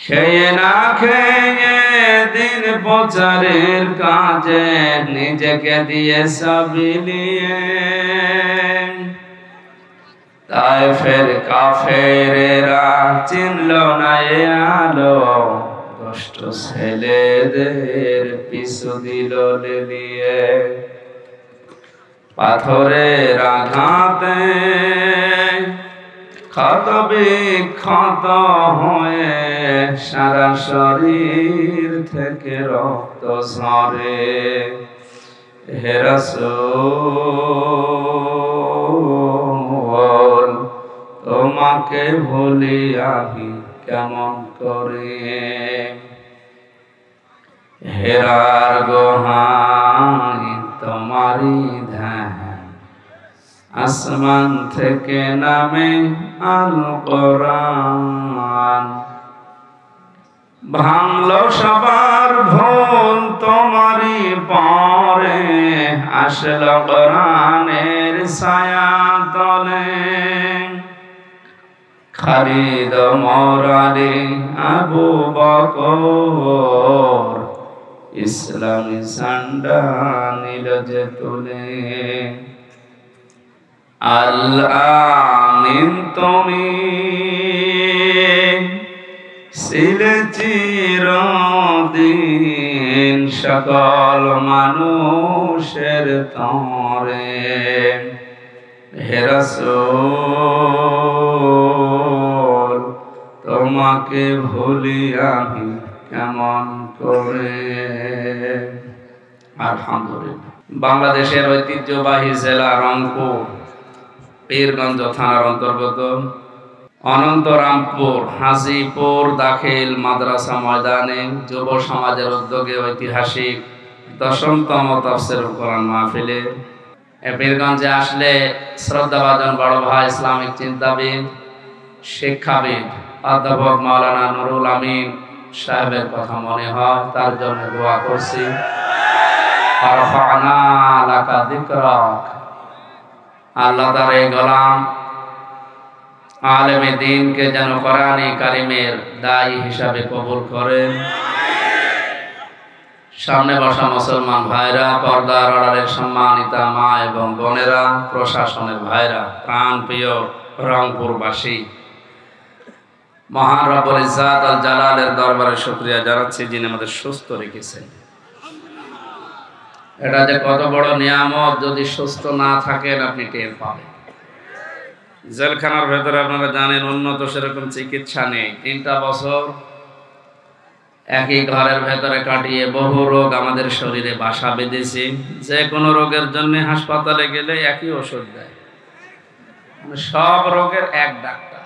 খেয়ে না খেয়ে দিন প্রচারের কাজে নিজেকে দিয়ে সব বিলিয়ে তায়েফের কাফেরেরা চিনল না এ আলো, কষ্ট ছেলেদের পিছু দিল লেলিয়ে। পাথরের আঘাতে ক্ষত বিক্ষত হয়ে সারা শরীর থেকে রক্ত ঝরে। হে রাসূল তোমাকে ভুলি আমি কেমন করে। হেরার গোহায় তোমারি ধ্যান, আসমান থেকে নামে আল কোরআন। ভাঙলো সবার ভুল তোমারি পরে, আসলো কোরআনের ছায়া তলে। খালিদ মোরারি আবু বকর ইসলামী ঝান্ডা নিল যে তুলে। আল আমিন তুমি ছিলে চিরদিন সকল মানুষের তরে। হে রাসূল তোমাকে ভুলি আমি কেমন করে। আলহামদুলিল্লাহ। বাংলাদেশের ঐতিহ্যবাহী জেলা রংপুর পীরগঞ্জ থানার অন্তর্গত অনন্তরামপুর হাজীপুর দাখিল মাদ্রাসা ময়দানে যুব সমাজের উদ্যোগে ঐতিহাসিক ১০তম তাফসীরুল কোরআন মাহফিলে পীরগঞ্জে আসলে শ্রদ্ধাভাজন বড় ভাই ইসলামিক চিন্তাবিদ শিক্ষাবিদ অধ্যাপক মাওলানা নুরুল আমিন সাহেবের কথা মনে হয়, তার জন্য দোয়া করছি। আরফা'না লাকা যিকরাক, আল্লাহ তার এই গোলাম আলেমে দ্বীনকে যেন কোরআনে কারিমের দায়ী হিসাবে কবুল করেন। সামনে বসা মুসলমান ভাইরা, পর্দার আড়ালের সম্মানিতা মা এবং বোনেরা, প্রশাসনের ভাইরা, প্রাণপ্রিয় রংপুরবাসী, মহান রব্বুল ইজ্জাত আল জালালের দরবারে শুকরিয়া জানাচ্ছি যিনি আমাদের সুস্থ রেখেছেন। এটা যে কত বড় নিয়ামত, যদি সুস্থ না থাকেন আপনি টের পাবেন। জেলখানার ভেতরে আপনারা জানেন উন্নত সেরকম চিকিৎসা নেই। ৩টা বছর একই ঘরের ভেতরে কাটিয়ে বহু রোগ আমাদের শরীরে বাসা বেঁধেছে। যে কোনো রোগের জন্য হাসপাতালে গেলে একই ওষুধ দেয়, সব রোগের এক ডাক্তার।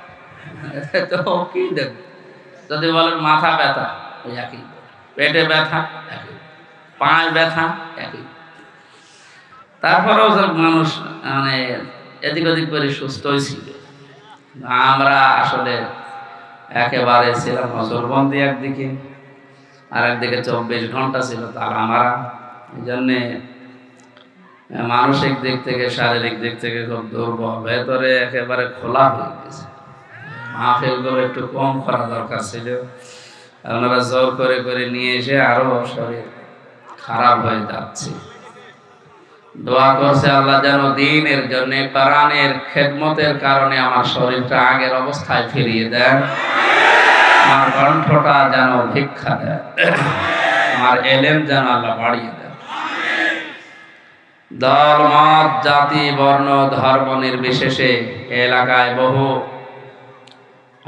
তো কি দেব? যদি বলেন মাথা ব্যথা, ওই একই, পেটে ব্যথা একই, পায়ে ব্যথা একই। তারপরেও মানুষ মানে এদিক ওদিক করে সুস্থই ছিল। আমরা আসলে একেবারে ছিলাম নজরবন্দি একদিকে, আর একদিকে 24 ঘন্টা ছিল তার আমরা। এই জন্যে মানসিক দিক থেকে শারীরিক দিক থেকে খুব দুর্বল, ভেতরে একেবারে খোলা হয়ে গেছে। মাহফিলগুলো একটু কম করা দরকার ছিল, আপনারা জোর করে করে নিয়ে এসে আরো শরীর খারাপ হয়ে যাচ্ছে। দোয়া করছে আল্লাহ যেন দ্বীনের জন্য, কোরআনের খেদমতের কারণে আমার শরীরটা আগের অবস্থায় ফিরিয়ে দেন, আমার কণ্ঠটা যেন ভিক্ষা দেয়, আমার এলেম যেন আল্লাহ বাড়িয়ে দেন। দল মত জাতি বর্ণ ধর্ম নির্বিশেষে এলাকায় বহু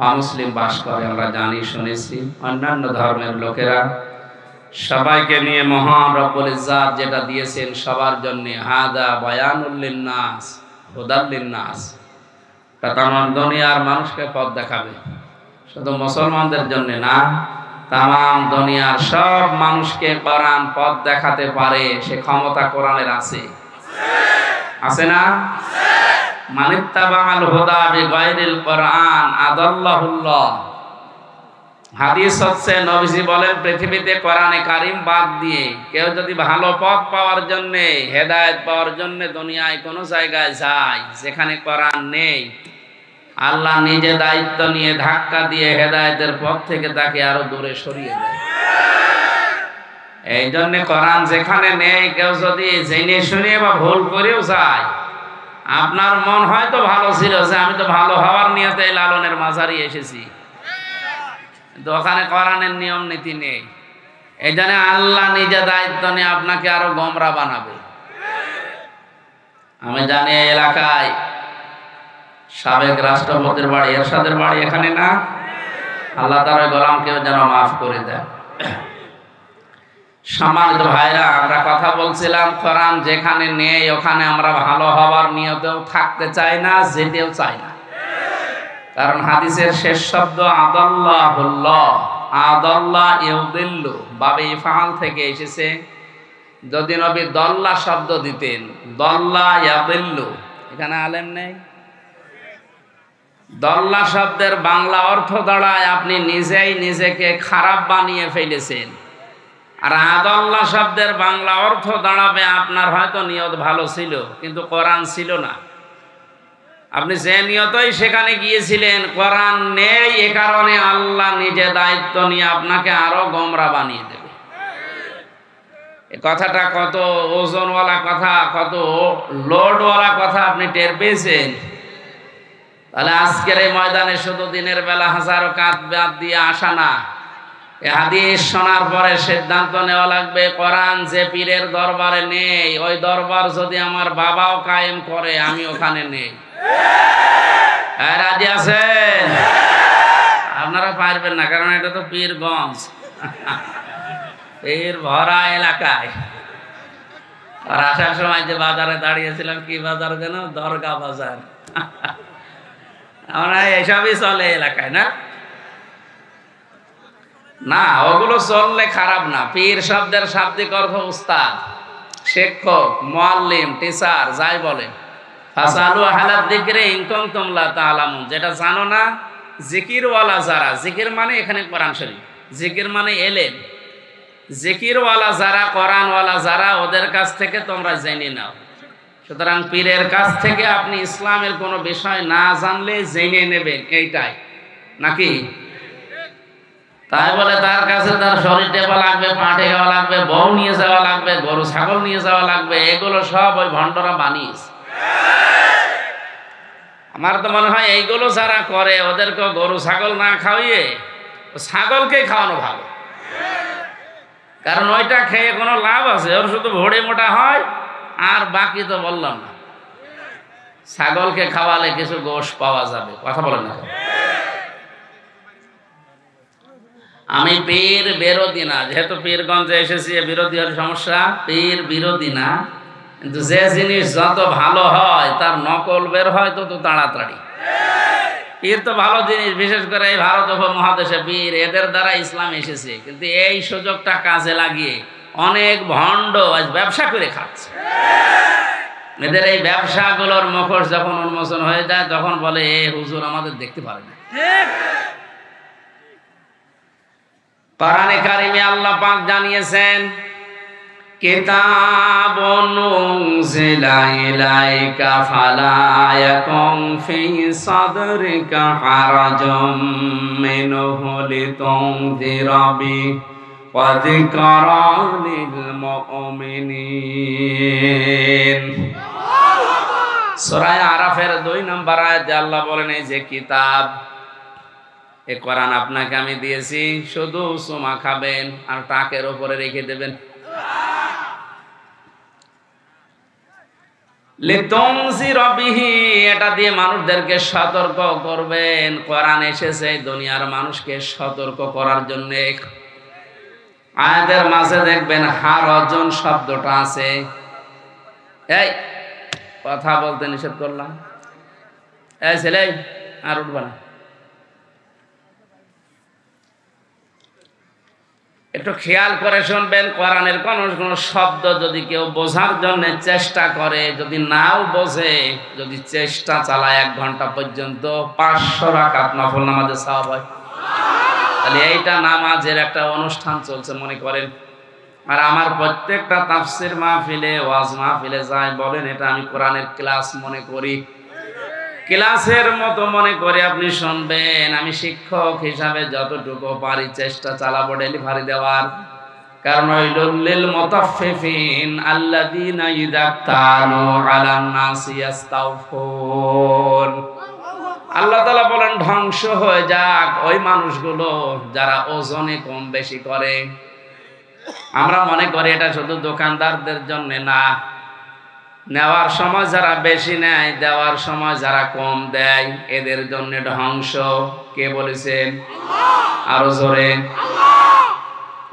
অমুসলিম বাস করে, আমরা জানি শুনেছি। অন্যান্য ধর্মের লোকেরা সবাইকে নিয়ে মহান রব্বুল ইজ্জাত যেটা দিয়েছেন সবার জন্য, হাদা বায়ানুল লিন্নাস হুদাল লিন্নাস, তামাম দুনিয়ার মানুষকে পথ দেখাবে। শুধু মুসলমানদের জন্য না, তামাম দুনিয়ার সব মানুষকে কোরআন পথ দেখাতে পারে, সে ক্ষমতা কোরআনের আছে, আছে না? মানিত্তাবাআল হুদা বিগাইরিল কোরআন আদাল্লাহুল্লাহ। হাদিস হচ্ছে নবীজি বলেন পৃথিবীতে কোরআনে কারিম বাদ দিয়ে কেউ যদি ভালো পথ পাওয়ার জন্য, হেদায়েত পাওয়ার জন্য দুনিয়ায় কোনো জায়গায় যায় যেখানে কোরআন নেই, আল্লাহ নিজে দায়িত্ব নিয়ে ধাক্কা দিয়ে হেদায়েতের পথ থেকে তাকে আরো দূরে সরিয়ে দেয়। এই জন্য কোরআন যেখানে নেই, কেউ যদি জেনে শুনে বা ভুল করেও যায়, আপনার মন হয়তো ভালো ছিল যে আমি তো ভালো হওয়ার নিয়তে লালনের মাঝারি এসেছি, কিন্তু ওখানে কোরআনের নিয়ম নীতি নেই। এই জন্য আল্লাহ নিজে দায়িত্ব নিয়ে আপনাকে আরো গোমরা বানাবে। আমি জানি এই এলাকায় সাবেক রাষ্ট্রপতির বাড়ি, এরশাদের বাড়ি এখানে না? আল্লাহ তার গোলামকেও যেন মাফ করে দেয়। সম্মানিত ভাইরা, আমরা কথা বলছিলাম কোরআন যেখানে নেই ওখানে আমরা ভালো হওয়ার নিয়তেও থাকতে চাই না, যেতেও চাই না। কারণ হাদিসের শেষ শব্দ আদাল্লাহুল্লাহ, আদাল্লাহ ইউদিল্লু বাবে ইফআল থেকে এসেছে। যদি নবী দল্লা শব্দ দিতেন, দল্লা ইয়াদিল্লু, এখানে আলেম নেই। দল্লা শব্দের বাংলা অর্থ দাঁড়ায় আপনি নিজেই নিজেকে খারাপ বানিয়ে ফেলেছেন। আর আদাল্লাহ শব্দের বাংলা অর্থ দাঁড়াবে আপনার হয়তো নিয়ত ভালো ছিল কিন্তু কোরআন ছিল না। আপনি যে নিয়তই সেখানে গিয়েছিলেন, কোরআন নেই, এ কারণে আল্লাহ নিজে দায়িত্ব নিয়ে আপনাকে আরো গোমরা বানিয়ে দেবে। এই কথাটা কত ওজনওয়ালা কথা, কত লোডওয়ালা কথা আপনি টের পেয়েছেন। তাহলে আজকের এই ময়দানে শুধু দিনের বেলা হাজারো কাঁধ বাদ দিয়ে আসা না, এই হাদিস শোনার পরে সিদ্ধান্ত নেওয়া লাগবে কোরআন যে পীরের দরবারে নেই, ওই দরবার যদি আমার বাবাও কায়েম করে আমি ওখানে নেই। রাজি আছেন? আপনারা পারবেন না, কারণ এটা তো পীরগঞ্জ, পীর ভরা এলাকায়। আর আসার সময় যে বাজারে দাঁড়িয়েছিলাম, কি বাজার যেন, দরগা বাজার। আমরা এসবই চলে এলাকায়, না না ওগুলো চললে খারাপ না। পীর শব্দের শাব্দিক অর্থ উস্তাদ, শিক্ষক, মুআল্লিম, টিচার, যাই বলে। ফাসালু আহলা যিকরি ইন কুনতুম লা তা'লামুন, যেটা জানো না, জিকিরওয়ালা যারা, জিকির মানে এখানে কোরআন শরীফ, জিকির মানে এলেম, জিকিরওয়ালা যারা, কোরআনওয়ালা যারা, ওদের কাছ থেকে তোমরা জেনে নাও। সুতরাং পীরের কাছ থেকে আপনি ইসলামের কোনো বিষয় না জানলে জেনে নেবেন, এইটাই নাকি? তাই বলে তার কাছে তার শরীর টেপা লাগবে, পাটে যাওয়া লাগবে, বউ নিয়ে যাওয়া লাগবে, গরু ছাগল নিয়ে যাওয়া লাগবে, এগুলো সব ওই ভণ্ডরা বানিয়েছে। আমার তো মনে হয় এইগুলো যারা করে ওদেরকে গরু ছাগল না খাওয়িয়ে ছাগলকে খাওয়ানো ভালো। কারণ ওইটা খেয়ে কোনো লাভ আছে? ওর শুধু ভোড়ে মোটা হয়, আর বাকি তো বললাম না। ছাগলকে খাওয়ালে কিছু গোশ পাওয়া যাবে, কথা বলেন না। আমি পীর বিরোধী না, যেহেতু পীরগঞ্জে এসেছি, বিরোধী হলে সমস্যা। পীর বিরোধী না, কিন্তু যে জিনিস যত ভালো হয় তার নকল বের হয় তত তাড়াতাড়ি। পীর তো ভালো জিনিস, বিশেষ করে এই ভারত উপমহাদেশে পীর, এদের দ্বারা ইসলাম এসেছে। কিন্তু এই সুযোগটা কাজে লাগিয়ে অনেক ভণ্ড আজ ব্যবসা করে খাচ্ছে। এদের এই ব্যবসাগুলোর মুখোশ যখন উন্মোচন হয়ে যায় তখন বলে এ হুজুর আমাদের দেখতে পারে না। কোরআনে কারিমে আল্লাহ পাক জানিয়েছেন, কিতাবুন উনজিলা ইলাইকা ফালা ইয়াকুম ফি সাদরিকা হারাজুম মিনহু লিতুনযিরা বিহি ওয়া যিকরা লিল মুমিনিন। সূরা আরাফের 2 নম্বর আয়াতে আল্লাহ বলেন, এই যে কিতাব, এ কোরআন আপনাকে আমি দিয়েছি, শুধু সুমা খাবেন আর টাকের উপরে রেখে দেবেন। লিতুনযিরা বিহি, এটা দিয়ে মানুষদেরকে সতর্ক করবেন। কোরআন এসেছে দুনিয়ার মানুষকে সতর্ক করার জন্য। আয়াতের মাঝে দেখবেন হারাজন শব্দটা আছে। এই কথা বলতে নিষেধ করলাম, এই ছেলে আর উঠবে না, একটু খেয়াল করে শুনবেন। কোরআনের কোন শব্দ যদি কেউ বোঝার জন্য চেষ্টা করে, যদি নাও বোঝে, যদি চেষ্টা চালায় 1 ঘন্টা পর্যন্ত 500 রাকাত নফল নামাজের সওয়াব হয়। তাহলে এইটা নামাজের একটা অনুষ্ঠান চলছে মনে করেন। আর আমার প্রত্যেকটা তাফসির মাহফিলে, ওয়াজ মাহফিলে যাই বলেন, এটা আমি কোরআনের ক্লাস মনে করি। ক্লাসের মতো মনে করে আপনি শুনবেন। আমি শিক্ষক হিসাবে যতটুকু পারি চেষ্টা চালাবো ডেলিভারি দেওয়ার। কারণ লিল মুতাফফিফিন আল্লাযীনা ইযা তালু আলান নাসি ইস্তাওফুন। আল্লাহ তাআলা বলেন ধ্বংস হয়ে যাক ওই মানুষগুলো যারা ওজনে কম বেশি করে। আমরা মনে করি এটা শুধু দোকানদারদের জন্য না, নেওয়ার সময় যারা বেশি নেয়, দেওয়ার সময় যারা কম দেয়, এদের জন্য ধ্বংস। কে বলেছেন? আরো জোরে।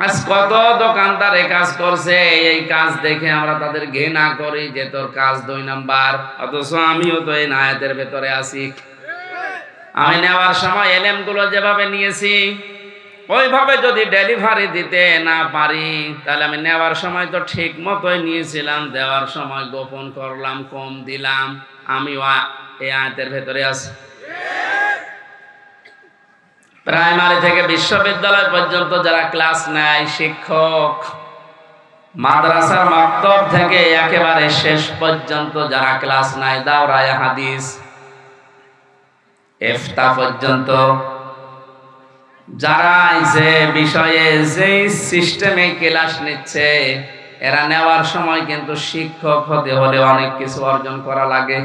আজ কত দোকানদার এই কাজ করছে, এই কাজ দেখে আমরা তাদের ঘৃণা করি যে তোর কাজ 2 নাম্বার। অথচ আমিও তো এই আয়াতের ভেতরে আছি। আমি নেওয়ার সময় এলেম গুলো যেভাবে নিয়েছি ওইভাবে যদি ডেলিভারি দিতে না পারি, তাহলে আমি নেওয়ার সময় তো ঠিক মতোই নিয়েছিলাম, দেওয়ার সময় গোপন করলাম, কম দিলাম, আমিও এই আয়াতের ভেতরে আছি। প্রাইমারি থেকে বিশ্ববিদ্যালয় পর্যন্ত যারা ক্লাস নেয় শিক্ষক, মাদ্রাসার মাকতব থেকে একেবারে শেষ পর্যন্ত যারা ক্লাস নেয়, দাওরায়ে হাদিস, ইফতা পর্যন্ত যারা যে বিষয়ে যে সিস্টেমে ক্লাস নিচ্ছে, এরা নেওয়ার সময় কিন্তু শিক্ষক হতে হলে অনেক কিছু অর্জন করা লাগে।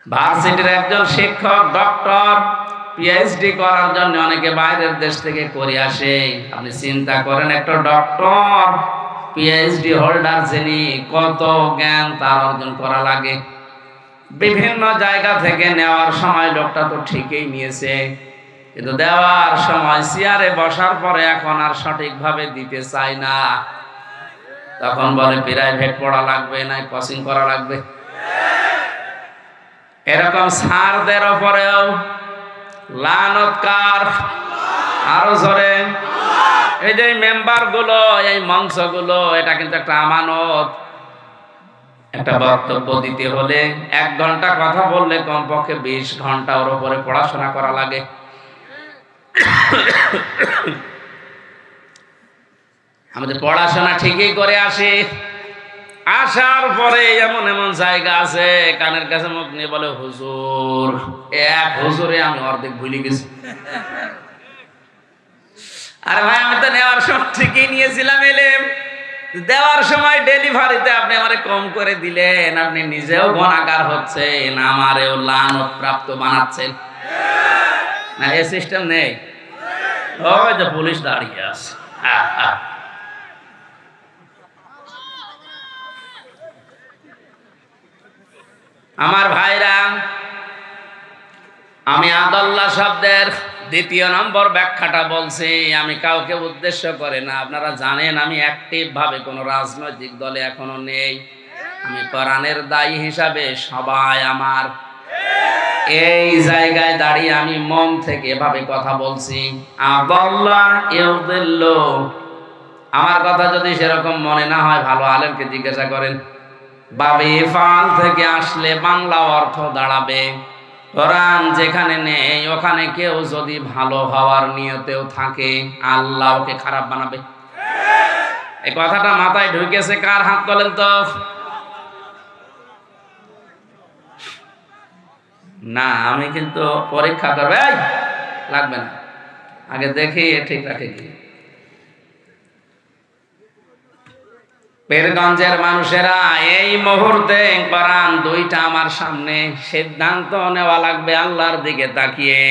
ভার্সিটির একজন শিক্ষক ডক্টর পিএইচডি করার জন্য অনেকে বাইরের দেশ থেকে করে আসে। আপনি চিন্তা করেন একটা ডক্টর পিএইচডি হোল্ডার যিনি, কত জ্ঞান তার অর্জন করা লাগে। বিভিন্ন জায়গা থেকে নেওয়ার সময় লোকটা তো ঠিকই নিয়েছে, কিন্তু দেওয়ার সময় চেয়ারে বসার পরে এখন আর সঠিকভাবে দিতে চায় না। তখন বলে প্রাইভেট পড়া লাগবে, না কোচিং করা লাগবে। এরকম স্যারদের উপরেও লানতকার। আরো জোরে। এই যে মেম্বার গুলো, এই মঞ্চ গুলো, এটা কিন্তু একটা আমানত। একটা বক্তব্য দিতে হলে 1 ঘন্টা কথা বললে কমপক্ষে 20 ঘন্টা ওর উপরে পড়াশোনা করা লাগে। আমাদের পড়াশোনা ঠিকই করে আসি, আসার পরে এমন এমন জায়গা আছে কানের কাছে মুখ নিয়ে বলে হুজুর। এক হুজুরে আমি অর্ধেক ভুলে গেছি। আরে ভাই, আমি তো নেওয়ার সময় ঠিকই নিয়েছিলাম এলেম, দেওয়ার সময় ডেলিভারিতে আপনি আমারে কম করে দিলেন। আপনি নিজেও গুনাহগার হচ্ছেন, আমারেও লানত প্রাপ্ত বানাচ্ছেন। না, এই সিস্টেম নেই। ওই যে পুলিশ দাঁড়িয়ে আছে। আমার ভাইরা, আমি আদাল্লাহ শব্দের 2য় নম্বর ব্যাখ্যাটা বলছি। আমি কাউকে উদ্দেশ্য করে না। আপনারা জানেন আমি অ্যাক্টিভ ভাবে কোনো রাজনৈতিক দলে এখনো নেই। আমি কোরআনের দায়ী হিসাবে সবাই আমার এই জায়গায় দাঁড়িয়ে আমি মন থেকে এভাবে কথা বলছি। আদাল্লাহ ইউদিল্লু। আমার কথা যদি সেরকম মনে না হয়, ভালো আলেমকে জিজ্ঞাসা করেন। বাবে ফাল থেকে আসলে বাংলা অর্থ দাঁড়াবে কোরআন যেখানে নেই ওখানে কেউ যদি ভালো হওয়ার নিয়তেও থাকে, আল্লাহ ওকে খারাপ বানাবে। এই কথাটা মাথায় ঢুকেছে কার? হাত তোলেন তো। না, আমি কিন্তু পরীক্ষা করবে লাগবে না, আগে দেখি ঠিক রাখে কি। পীরগঞ্জের মানুষেরা, এই মুহূর্তে কোরআন 2টা আমার সামনে, সিদ্ধান্ত নেওয়া লাগবে আল্লাহর দিকে তাকিয়ে।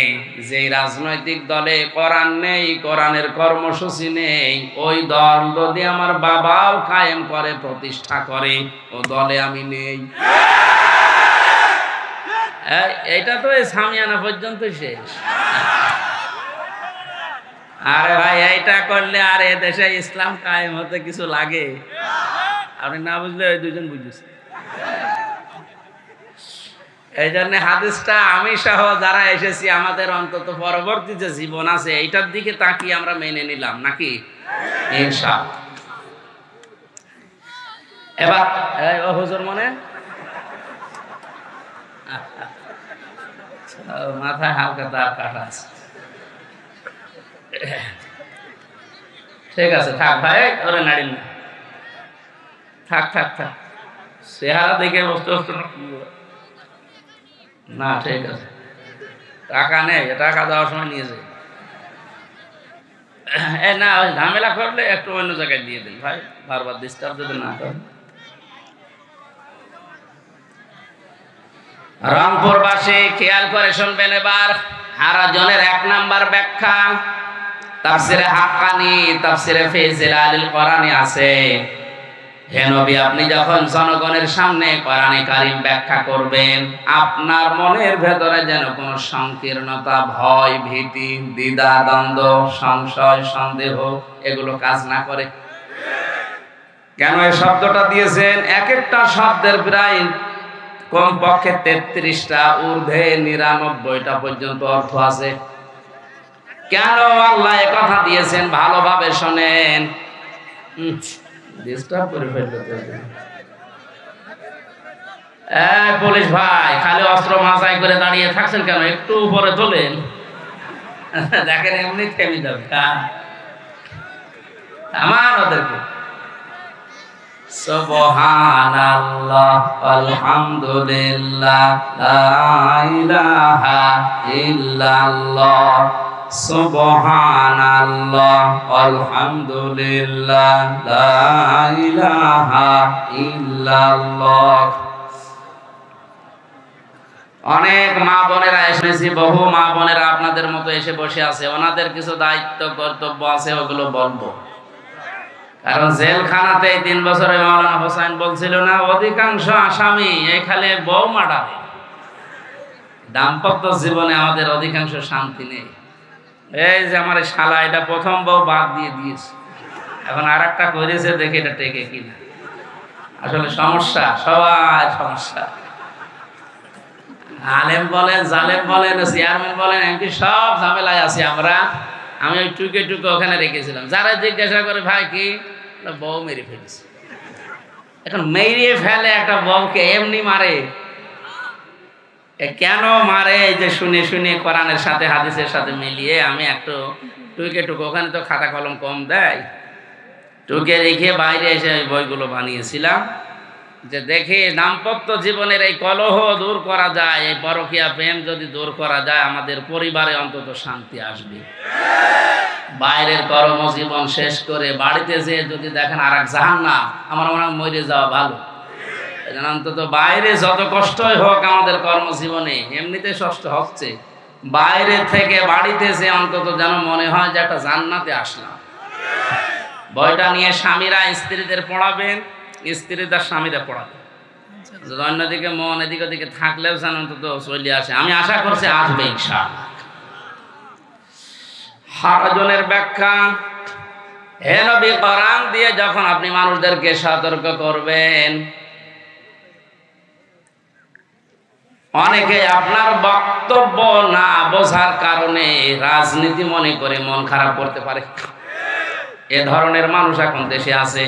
যে রাজনৈতিক দলে কোরআন নেই, কোরআনের কর্মসূচি নেই, ওই দল যদি আমার বাবাও কায়েম করে, প্রতিষ্ঠা করে, ও দলে আমি নেই। এইটা তো এই সামিয়ানা পর্যন্ত শেষ। আরে ভাই, এইটা করলে আর এ দেশে ইসলাম কায়েম হতে কিছু লাগে? আপনি না বুঝলে ওই 2জন বুঝেছে। এই জন্য হাদিসটা আমি সহ যারা এসেছি, আমাদের অন্তত পরবর্তী যে জীবন আছে এইটার দিকে তাকিয়ে আমরা মেনে নিলাম, নাকি? ইনশাআল্লাহ। এবার ও হুজুর মনে মাথায় হালকা তার কাটা আছে। ঠিক আছে, থাক ভাই, ওরে নাড়িন না, থাক থাক থাক। চেহারা দেখে বুঝতে পারছো না। না ঠিক আছে, টাকা নেই, টাকা দেওয়ার সময় নিয়ে যাই। না ওই ঝামেলা করলে একটু অন্য জায়গায় দিয়ে দিন ভাই, বারবার ডিস্টার্ব যদি না করেন। রংপুরবাসী খেয়াল করে শুনবেন এবার হারাজনের 1 নাম্বার ব্যাখ্যা তাফসিরে হাক্কানি, তাফসিরে ফি জিলালিল কোরআনে আছে। হে নবী, আপনি যখন জনগণের সামনে কোরআনে কারীম ব্যাখ্যা করবেন, আপনার মনের ভেতরে যেন কোনো সংকীর্ণতা, ভয়, ভীতি, দ্বিধা, দ্বন্দ্ব, সংশয়, সন্দেহ এগুলো কাজ না করে। কেন এই শব্দটা দিয়েছেন? এক একটা শব্দের প্রায় কমপক্ষে 33টা, ঊর্ধ্বে 99টা পর্যন্ত অর্থ আছে। কেন আল্লাহ এ কথা দিয়েছেন ভালোভাবে শোনেন। ডিস্টার্ব করে ফেলতে পুলিশ ভাই, খালি অস্ত্র মাথায় করে দাঁড়িয়ে থাকছেন কেন? একটু উপরে তোলেন, দেখেন এমনি থেমে যাবে। আমার ওদেরকে সুবহানাল্লাহ আলহামদুলিল্লাহ লা ইলাহা ইল্লাল্লাহ, সুবহানাল্লাহ আলহামদুলিল্লাহ লা ইলাহা ইল্লাল্লাহ। অনেক মা বোনেরা এসেছি, বহু মা বোনেরা আপনাদের মতো এসে বসে আছে, ওনাদের কিছু দায়িত্ব কর্তব্য আছে, ওগুলো বলবো। কারণ জেলখানাতে 3 বছরে মাওলানা হোসেন বলছিল না, অধিকাংশ আসামি এখানে বউ মার্ডারে। দাম্পত্য জীবনে আমাদের অধিকাংশ শান্তি নেই। এই যে আমার শালা, এটা প্রথম বউ বাদ দিয়ে দিয়েছে, এখন আর একটা করেছে, দেখে এটা টেকে কিনা। আসলে সমস্যা, সবাই সমস্যা। আলেম বলেন, জালেম বলেন, চেয়ারম্যান বলেন, এমপি, সব ঝামেলায় আছি আমরা। আমি ওই টুকে টুকে ওখানে রেখেছিলাম। যারা জিজ্ঞাসা করে ভাই কি, বউ মেরে ফেলেছে। এখন মেরে ফেলে একটা বউকে এমনি মারে, কেন মারে? এই যে শুনে শুনে কোরআনের সাথে হাদিসের সাথে মিলিয়ে আমি একটু টুকে টুকে, ওখানে তো খাতা কলম কম দেয়, টুকে রেখে বাইরে এসে ওই বইগুলো বানিয়েছিলাম, যে দেখে দাম্পত্য জীবনের এই কলহ দূর করা যায়, এই পরকীয়া প্রেম যদি দূর করা যায়, আমাদের পরিবারে অন্তত শান্তি আসবে। বাইরের কর্মজীবন শেষ করে বাড়িতে যেয়ে যদি দেখেন আর এক জাহান্নাম, আমার মনে হয় মরে যাওয়া ভালো। অন্তত বাইরে যত কষ্টই হোক আমাদের কর্মজীবনে, এমনিতে কষ্ট হচ্ছে, বাইরে থেকে বাড়িতে যে অন্তত যেন মনে হয় যে একটা জান্নাতে আসলাম। বইটা নিয়ে স্বামীরা স্ত্রীদের পড়াবেন, স্ত্রীরা স্বামীরা পড়াবেন। অন্যদিকে মন এদিকে ওদিকে থাকলেও যেন অন্তত চলে আসে। আমি আশা করছি আসবে ইনশাআল্লাহ। হারাজনের ব্যাখ্যা, হে নবী, কোরআন দিয়ে যখন আপনি মানুষদেরকে সতর্ক করবেন, অনেকে আপনার বক্তব্য না বোঝার কারণে রাজনীতি মনে করে মন খারাপ করতে পারে। এ ধরনের মানুষ এখন দেশে আছে।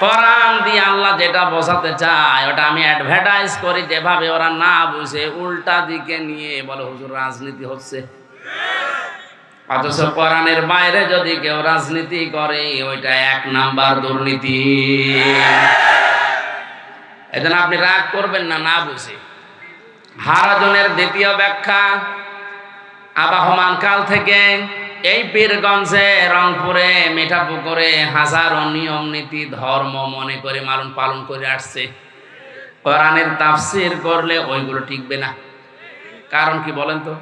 কোরআন দিয়ে আল্লাহ যেটা বোঝাতে চায় ওটা আমি অ্যাডভার্টাইজ করি, যেভাবে ওরা না বুঝে উল্টা দিকে নিয়ে বলে হুজুর রাজনীতি হচ্ছে। অথচ কোরআনের বাইরে যদি কেউ রাজনীতি করে, ওইটা 1 নাম্বার দুর্নীতি। এজন্য আপনি রাগ করবেন না, না বুঝে। হারাজনের দ্বিতীয় ব্যাখ্যা, আবাহমান কাল থেকে এই পীরগঞ্জে, রংপুরে, মিঠাপুকুরে হাজারো নিয়ম নীতি ধর্ম মনে করে পালন করে আসছে। কোরআনের তাফসীর করলে ওইগুলো টিকবে না। কারণ কি বলেন তো?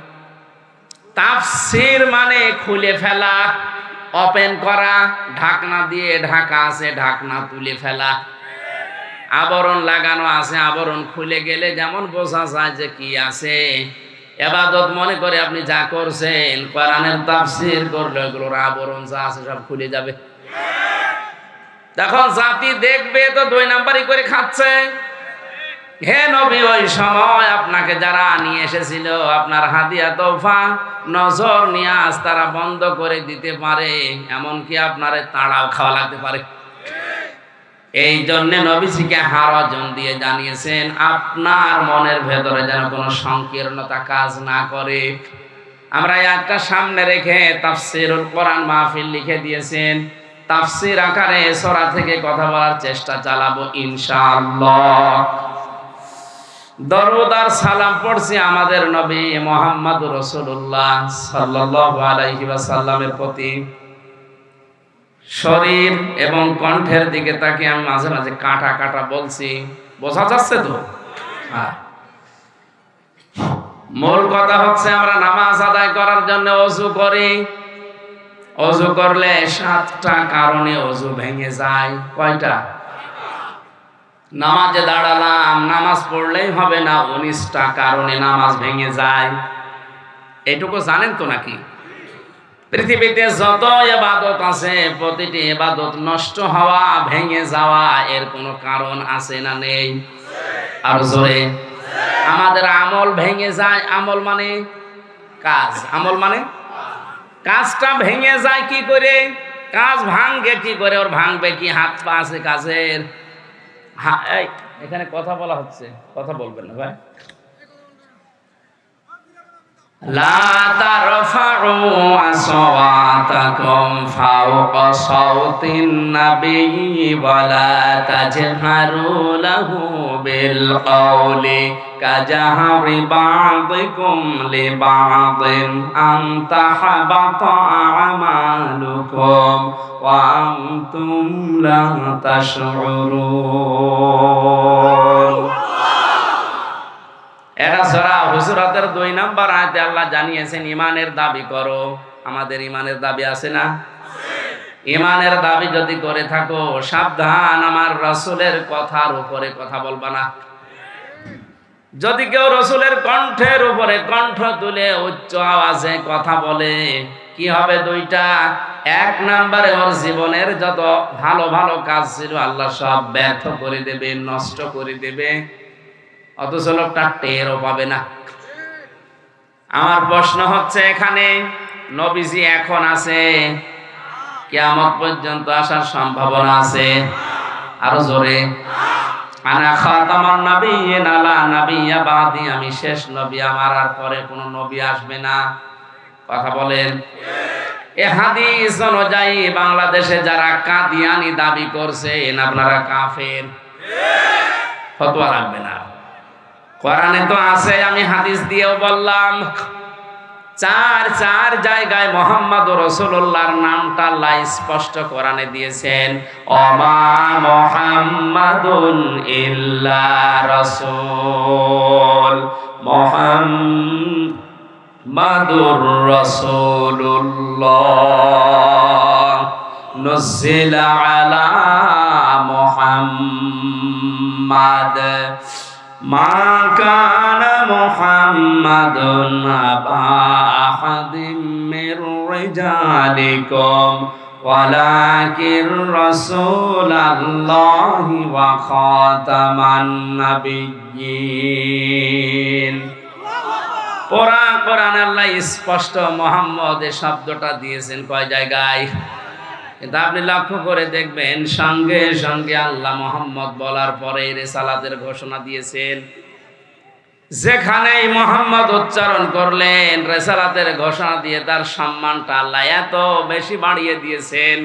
তাফসীর মানে খুলে ফেলা, ওপেন করা, ঢাকনা দিয়ে ঢাকা আছে, ঢাকনা তুলে ফেলা। আবরণ লাগানো আছে, আবরণ খুলে গেলে যেমন বোঝা যায় যে কি আছে। ইবাদত মনে করে আপনি যা করছেন, কোরআনের তাফসীর করলে ওগুলোর আবরণ যা আছে সব খুলে যাবে। তখন জাতি দেখবে তো 2 নাম্বারই করে খাচ্ছে। হে নবী, ওই সময় আপনাকে যারা নিয়ে এসেছিল আপনার হাদিয়া তোফা, নজর নিয়াজ তারা বন্ধ করে দিতে পারে, এমনকি আপনার তাড়াও খাওয়া লাগতে পারে। এই জন্য নবীজিকে হারাজন দিয়ে জানিয়েছেন আপনার মনের ভেতরে যেন কোনো সংকীর্ণতা কাজ না করে। আমরা একটা সামনে রেখে তাফসীরুল কোরআন মাহফিল লিখে দিয়েছেন, তাফসীর আকারে সূরা থেকে কথা বলার চেষ্টা চালাবো ইনশাআল্লাহ। দরুদ আর সালাম পড়ছি আমাদের নবী মুহাম্মদুর রাসূলুল্লাহ সাল্লাল্লাহু আলাইহি ওয়াসাল্লামের প্রতি। শরীর এবং কণ্ঠের দিকে তাকিয়ে আমি মাঝে মাঝে কাটা কাটা বলছি, বোঝা যাচ্ছে তো? হ্যাঁ। মূল কথা হচ্ছে আমরা নামাজ আদায় করার জন্য ওযু করি। ওযু করলে 7টা কারণে ওযু ভেঙে যায়। কয়টা? নামাজে দাঁড়ালাম, নামাজ পড়লেই হবে না, 19টা কারণে নামাজ ভেঙে যায়। এটুকু জানেন তো নাকি? পৃথিবীতে যত ইবাদত আছে প্রতিটি ইবাদত নষ্ট হওয়া, ভেঙে যাওয়া এর কোনো কারণ আছে না নেই? আর জোরে। আমাদের আমল ভেঙে যায়। আমল মানে কাজ, আমল মানে কাজটা ভেঙে যায় কি করে? কাজ ভাঙবে কি করে? ওর ভাঙবে কি? হাত পা আছে কাজের। এই এখানে কথা বলা হচ্ছে, কথা বলবেন না ভাই। লা তারফাউ আসওয়াতাকুম ফাওকা সাওতিন নাবিয়্যি ওয়া লা তাজহারু লাহু বিল কওলি কাজাহরি বা'দিকুম লিবা'দিন আন তাহবাতা আমালুকুম ওয়া আনতুম লা তাশউরুন। এরা সূরা হুজুরাতের 2 নম্বর আয়াতে আল্লাহ জানিয়েছেন ঈমানের দাবি করো। আমাদের ঈমানের দাবি আছে না? ঈমানের দাবি যদি করে থাকো, সাবধান আমার রাসূলের কথার উপরে কথা বলবা না। যদি কেউ রাসূলের কণ্ঠের উপরে কণ্ঠ তুলে উচ্চ আওয়াজে কথা বলে, কি হবে? 2টা। 1 নম্বরে ওর জীবনের যত ভালো ভালো কাজ ছিল আল্লাহ সব ব্যর্থ করে দেবে, নষ্ট করে দেবে, অথচ লোকটা টেরও পাবে না। আমার প্রশ্ন হচ্ছে, এখানে নবীজি এখন আছে, কিয়ামত পর্যন্ত আসার সম্ভাবনা আছে? আরো জোরে। আনা খাতামান নাবিয়্যিন লা নাবিয়্যা বাদি, আমি শেষ নবী, আমার আর পরে কোনো নবী আসবে না। কথা বলেন। এ হাদিস অনুযায়ী বাংলাদেশে যারা কাদিয়ানি দাবি করছেন আপনারা কাফের। ফতোয়া রাখবে না। কোরআনে তো আছে, আমি হাদিস দিয়েও বললাম। 4 জায়গায় মুহাম্মদুর রাসূলুল্লাহর নামটা আল্লাহ স্পষ্ট কোরআনে দিয়েছেন। ওমা মুহাম্মাদুন ইল্লা রাসূল, মুহাম্মাদুর রাসূলুল্লাহ নুজিলা আলা মুহাম্মাদ মা কানা মুহাম্মাদুন আবা আহাদিম মির রিজালিকুম ওয়ালাকিন রাসূলুল্লাহি ওয়া খাতামান নাবিয়্যিন। কোরআন আল্লাহ স্পষ্ট মুহাম্মদ এই শব্দটা দিয়েছেন কয় জায়গায়? কিন্তু আপনি লক্ষ্য করে দেখবেন সঙ্গে সঙ্গে আল্লাহ মুহাম্মদ বলার পরে রিসালাতের ঘোষণা দিয়েছেন। যেখানেই মুহাম্মদ উচ্চারণ করলেন রিসালাতের ঘোষণা দিয়ে তার সম্মানটা আল্লাহ এত বেশি বাড়িয়ে দিয়েছেন,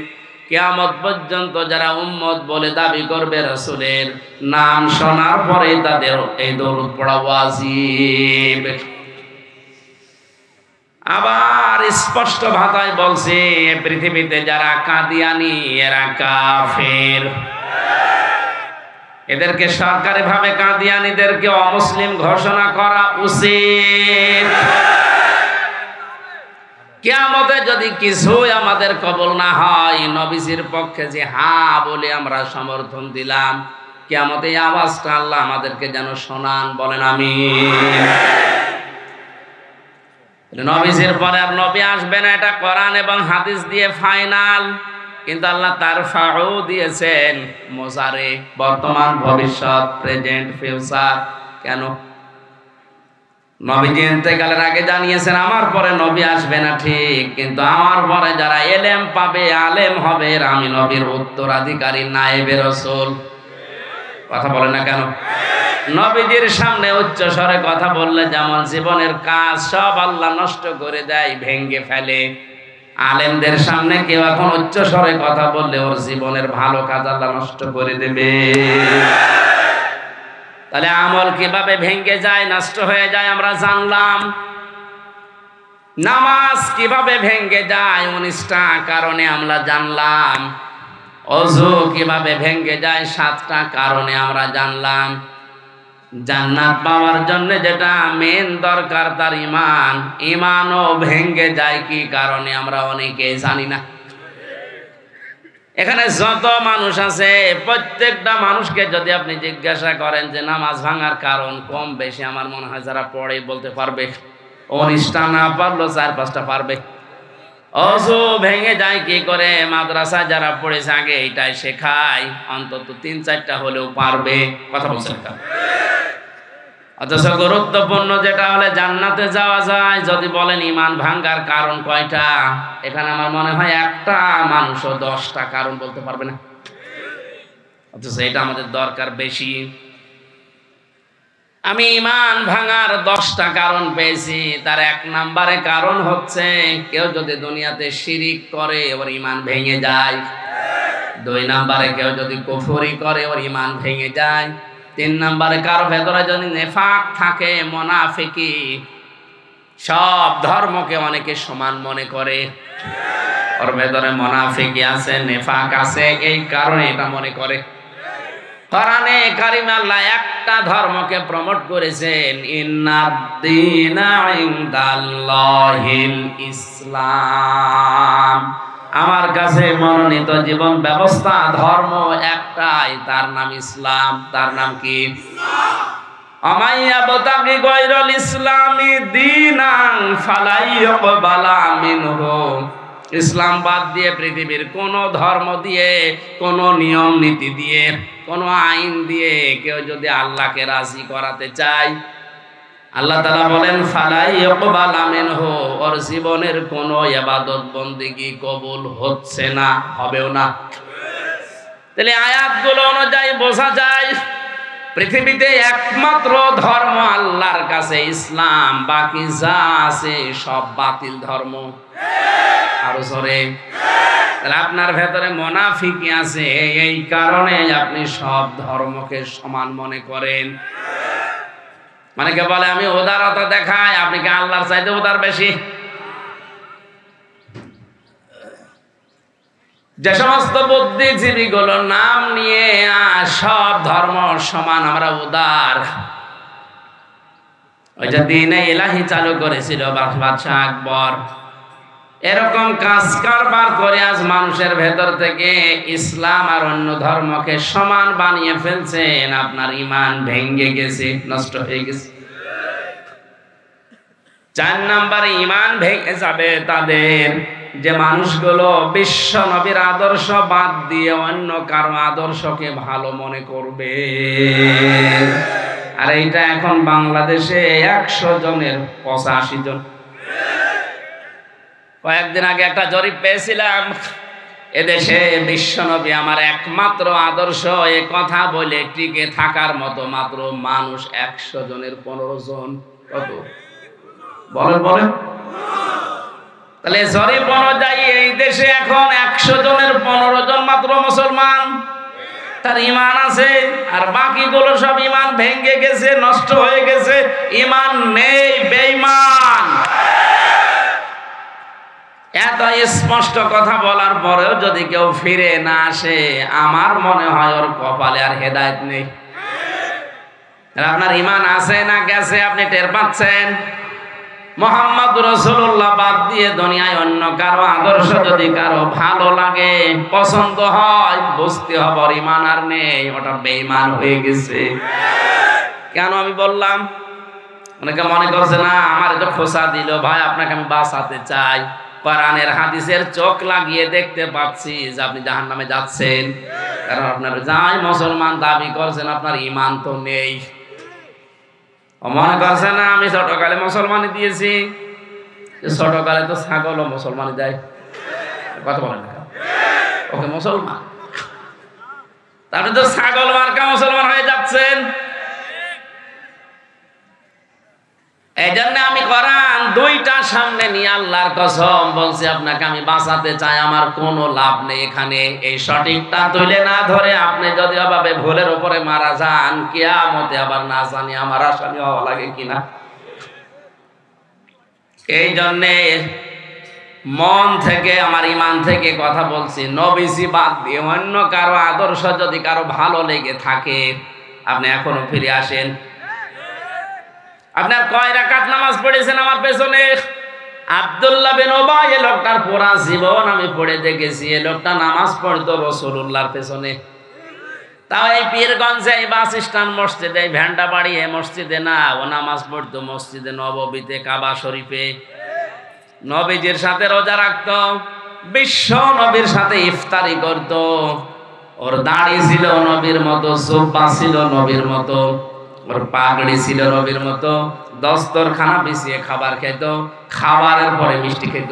কিয়ামত পর্যন্ত যারা উম্মত বলে দাবি করবে রাসূলের নাম শোনার পরে তাদের এই দরুদ পড়া ওয়াজিব। আবার স্পষ্ট ভাষায় বলছে, পৃথিবীতে যারা কাদিয়ানি এরা কাফের। এদেরকে সরকারি ভাবে কাদিয়ানীদেরকে অমুসলিম ঘোষণা করা উচিত। কিয়ামতে যদি কিছুই আমাদের কবুল না হয়, নবীজির পক্ষে যে হ্যাঁ বলে আমরা সমর্থন দিলাম, কিয়ামতে এই আওয়াজটা আল্লাহ আমাদেরকে যেন শোনান। বলেন আমিন। নবীজির পরে আর নবী আসবে না, এটা কোরআন এবং হাদিস দিয়ে ফাইনাল। কিন্তু আল্লাহ তার ফাউ দিয়েছেন মোজারে, বর্তমান, ভবিষ্যৎ, প্রেজেন্ট, ফিউচার। কেন? নবীজি ইন্তেকালের আগে জানিয়েছেন আমার পরে নবী আসবে না, ঠিক, কিন্তু আমার পরে যারা এলেম পাবে, আলেম হবে, আমি নবীর উত্তরাধিকারী, নায়েবে রাসূল। কথা বলেন না কেন? নবীজির সামনে উচ্চ স্বরে কথা বললে যেমন জীবনের কাজ সব আল্লাহ নষ্ট করে দেয়, ভেঙ্গে ফেলে, আলেমদের সামনে কেউ এখন উচ্চ স্বরে কথা বললে ওর জীবনের ভালো কাজ আল্লাহ নষ্ট করে দেবে। তাহলে আমল কিভাবে ভেঙে যায়, নষ্ট হয়ে যায় আমরা জানলাম। নামাজ কিভাবে ভেঙে যায় 19টা কারণে আমরা জানলাম। ওযু কিভাবে ভেঙে যায় 7টা কারণে আমরা জানলাম। জান্নাত পাওয়ার জন্য যেটা মেন দরকার তার ঈমান, ঈমানও ভেঙে যায় কি কারণে আমরা অনেকে জানি না। এখানে যত মানুষ আছে প্রত্যেকটা মানুষকে যদি আপনি জিজ্ঞাসা করেন যে নামাজ ভাঙার কারণ, কম বেশি আমার মনে হয় যারা পড়ে বলতে পারবে। 19টা না পারলো 4-5টা পারবে। ওযু ভেঙে যায় কি করে, মাদ্রাসায় যারা পড়েছে আগে এটাই শেখায়, অন্তত 3-4টা হলেও পারবে। কথা বলছেন না? অথচ গুরুত্বপূর্ণ যেটা হলে জান্নাতে যাওয়া যায়, যদি বলেন ঈমান ভাঙার কারণ কয়টা, এখানে আমার মনে হয় একটা মানুষও 10টা কারণ বলতে পারবে না। অথচ এটা আমাদের দরকার বেশি। আমি ঈমান ভাঙার 10টা কারণ পেয়েছি। তার 1 নম্বরে কারণ হচ্ছে কেউ যদি দুনিয়াতে শিরিক করে ওর ঈমান ভেঙে যায়। 2 নম্বরে কেউ যদি কুফরি করে ওর ঈমান ভেঙে যায়। 3 নম্বরে কারো ভেতরে যদি নেফাক থাকে, মুনাফিকি, সব ধর্মকে অনেকে সমান মনে করে, ওর ভেতরে মুনাফিকি আছে, নেফাক আছে, এই কারণে এটা মনে করে। কোরআনে কারিমে আল্লাহ একটা ধর্মকে প্রমোট করেছেন, ইন্নাদ-দীনা ইনদাল্লাহিল ইসলাম। আমার কাছে মনোনীত জীবন ব্যবস্থা ধর্ম একটাই, তার নাম ইসলাম। তার নাম কি? আমাইয়াবতাগি গায়রাল ইসলামি দীনান ফালাইয়াকবালা মিনহু। ইসলাম বাদ দিয়ে পৃথিবীর কোন ধর্ম দিয়ে, কোন নিয়ম নীতি দিয়ে, কোন আইন দিয়ে কেউ যদি আল্লাহকে রাজি করাতে চায়, আল্লাহ তাআলা বলেন ফালাইয়াকবালা মিনহু, ওর জীবনের কোন ইবাদত বন্দেগী কবুল হচ্ছে না, হবেও না। তাহলে আয়াতগুলো অনুযায়ী বোঝা যায় পৃথিবীতে একমাত্র ধর্ম আল্লাহর কাছে ইসলাম, বাকি যা আছে সব বাতিল ধর্ম। আরো জোরে। তাহলে আপনার ভেতরে মুনাফিকি আছে, এই কারণে আপনি সব ধর্মকে সমান মনে করেন। অনেকে বলে আমি উদারতা দেখাই, আপনি কি আল্লাহর চাইতে উদার বেশি? যে সমস্ত বুদ্ধিজীবী গুলোর নাম নিয়ে সব ধর্ম সমান, আমরা উদার, ওই যে দ্বীনে ইলাহি চালু করেছিল বাদশাহ আকবর, এরকম কাজ কারবার করে আজ মানুষের ভেতর থেকে ইসলাম আর অন্য ধর্মকে সমান বানিয়ে ফেলছেন। আপনার ঈমান ভেঙে গেছে, নষ্ট হয়ে গেছে। 4 নম্বরে ঈমান ভেঙে যাবে তাদের, যে মানুষগুলো বিশ্ব নবীর আদর্শ বাদ দিয়ে অন্য কারো আদর্শকে ভালো মনে করবে। আর এইটা এখন বাংলাদেশে 100 জনের 85 জন। কয়েকদিন আগে একটা জরিপ পেয়েছিলাম, এদেশে বিশ্বনবী আমার একমাত্র আদর্শ, এ কথা বলে টিকে থাকার মতো মাত্র মানুষ 100 জনের 15 জন। কত বলেন বলেন? তাহলে জরিপ অনুযায়ী এই দেশে এখন 100 জনের 15 জন মাত্র মুসলমান, তার ঈমান আছে, আর বাকিগুলো সব ঈমান ভেঙে গেছে, নষ্ট হয়ে গেছে, ঈমান নেই, বেঈমান। এত স্পষ্ট কথা বলার পরেও যদি কেউ ফিরে না আসে, আমার মনে হয় ওর কপালে আর হেদায়েত নেই। আপনার ঈমান আছে না গেছে আপনি টের পাচ্ছেন? মুহাম্মদ রাসূলুল্লাহ বাদ দিয়ে দুনিয়ায় অন্য কারো আদর্শ যদি কারো ভালো লাগে, পছন্দ হয়, বুঝতে হবে ওর ঈমান আর নেই, ওটা বেঈমান হয়ে গেছে। কেন আমি বললাম? অনেকে মনে করছে না আমার তো খোসা দিল, ভাই আপনাকে আমি বাঁচাতে চাই, কোরআনের হাদিসের চোখ লাগিয়ে দেখতে পাচ্ছি যে আপনি জাহান্নামে যাচ্ছেন, কারণ আপনার যাই মুসলমান দাবি করছেন আপনার ঈমান তো নেই। মনে করছে না আমি ছোটকালে মুসলমানি দিয়েছি, ছোটকালে তো ছাগল ও মুসলমানি দেয়, কথা বলেন না, ওকে মুসলমান, আপনি তো ছাগল মার্কা মুসলমান হয়ে যাচ্ছেন। এই জন্য আমি কোরআন দুইটা সামনে নিয়ে আল্লাহর কসম বলছি, আপনাকে আমি বাঁচাতে চাই, আমার কোনো লাভ নেই এখানে। এই সঠিকটা তুলে না ধরে আপনি যদি অভাবে ভুলের উপরে মারা যান, কিয়ামতে আবার না জানি আমার আসামি হওয়া লাগে কিনা। এই জন্যে মন থেকে, আমার ইমান থেকে কথা বলছি, নবীজি বাদ দিয়ে অন্য কারো আদর্শ যদি কারো ভালো লেগে থাকে, আপনি এখনো ফিরে আসেন। আপনার কয় রাকাত নামাজ পড়েছেন আমার পেছনে? আব্দুল্লাহ বিন উবাই, এই লোকটার পুরা জীবন আমি পড়ে দেখেছি। এই লোকটা নামাজ পড়তো রাসূলুল্লাহর পেছনে। তাও এই পীরগঞ্জে, এই বাস স্ট্যান্ড মসজিদে, এই ভ্যানটা বাড়িয়ে মসজিদে না, ও নামাজ পড়তো মসজিদে নববীতে, কাবা শরীফে। নবীজির সাথে রোজা রাখতো, বিশ্ব নবীর সাথে ইফতারি করত। ওর দাড়ি ছিল নবীর মতো, জুব্বা ছিল নবীর মতো, ওর পাগড়ি ছিল নবীর মতো, দস্তরখানা বিছিয়ে খাবার খেত, খাবারের পরে মিষ্টি খেত।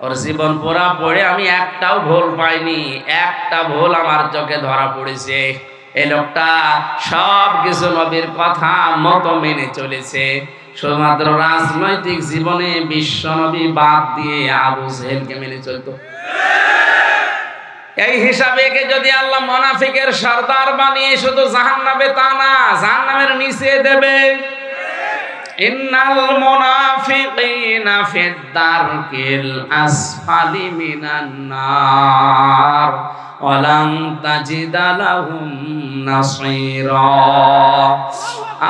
ওর জীবন পুরা পড়ে আমি একটাও ভুল পাইনি, একটা ভুল আমার চোখে ধরা পড়েছে। এই লোকটা সব কিছু নবীর কথা মতো মেনে চলেছে। শুধুমাত্র রাজনৈতিক জীবনে বিশ্ব নবী বাদ দিয়ে আবু জেহেলকে মেনে চলতো। এই হিসাবে একে যদি আল্লাহ মুনাফিকের সর্দার বানিয়ে শুধু জাহান্নামে, তা না, জাহান্নামের নিচে দেবে। ইন্নাল মুনাফিকিনা ফিদ দারকিল আসফালি মিনান নার ওয়ালান তাজিদা লাহুম নাসীরা।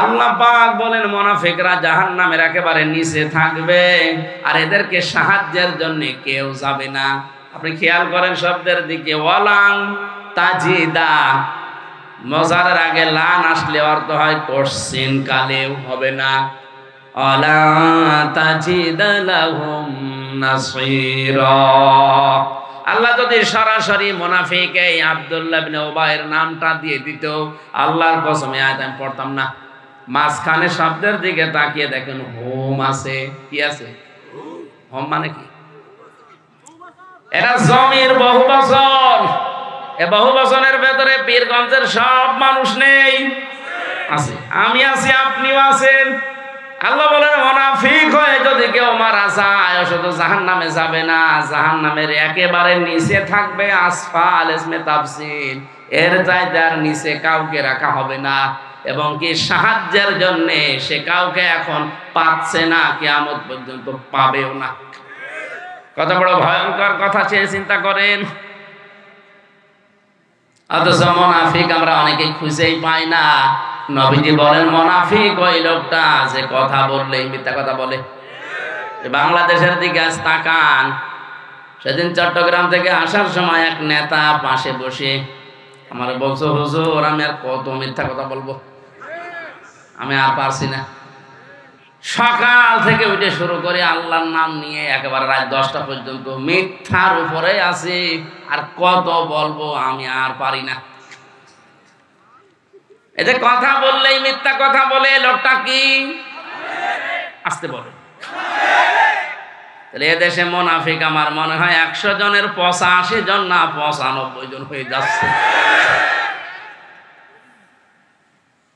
আল্লাহ পাক বলেন, মুনাফিকরা জাহান্নামের একেবারে নিচে থাকবে, আর এদেরকে সাহায্যের জন্য কেউ যাবে না। আপনি খেয়াল করেন শব্দের দিকে, ওয়ালান তাজিদা, মজারের আগে লান আসলে অর্থ হয় কোশ্চিন কালেও হবে না। ওয়ালা তাজিদা লাহুম নাসীরা। আল্লাহ যদি সরাসরি মুনাফিক এই আব্দুল্লাহ ইবনে উবাইয়ের নামটা দিয়ে দিত, আল্লাহর কসম এই আয়াত আমি পড়তাম না। মাঝখানে শব্দের দিকে তাকিয়ে দেখেন, হোম আছে। কি আছে? হোম মানে কি? এরা জমির বহু বচন। এ বহু বচনের ভেতরে পীরগঞ্জের সব মানুষ নেই, আছে। আমি আছি, আপনিও আছেন। আল্লাহ বলেন, মুনাফিক হয়ে যদি কেউ মারা যায়, শুধু জাহান্নামে যাবে না, জাহান্নামের একেবারে নিচে থাকবে। আসফাল ইসমে তাফসীর, এর চাইতে আর নিচে কাউকে রাখা হবে না। এবং কি সাহায্যের জন্য সে কাউকে এখন পাচ্ছে না, কিয়ামত পর্যন্ত পাবেও না। কত বড় ভয়ঙ্কর কথা, চেয়ে চিন্তা করেন। অথচ মুনাফিক আমরা অনেকেই খুঁজেই পাই না। নবীজি বলেন, মুনাফিক ওই লোকটা যে কথা বললেই মিথ্যা কথা বলে। বাংলাদেশের দিকে আজ তাকান। সেদিন চট্টগ্রাম থেকে আসার সময় এক নেতা পাশে বসে আমার বলছো, হুজুর আমি আর কত মিথ্যা কথা বলবো, আমি আর পারছি না। সকাল থেকে উঠে শুরু করে আল্লাহর নাম নিয়ে একেবারে রাত 10টা পর্যন্ত মিথ্যার উপরে আছি, আর কত বলবো, আমি আর পারি না। এই যে কথা বললেই মিথ্যা কথা বলে, লোকটা কি? আসতে বলে। তাহলে এদেশে মুনাফিক আমার মনে হয় 100 জনের 85 জন না 95 জন হয়ে যাচ্ছে।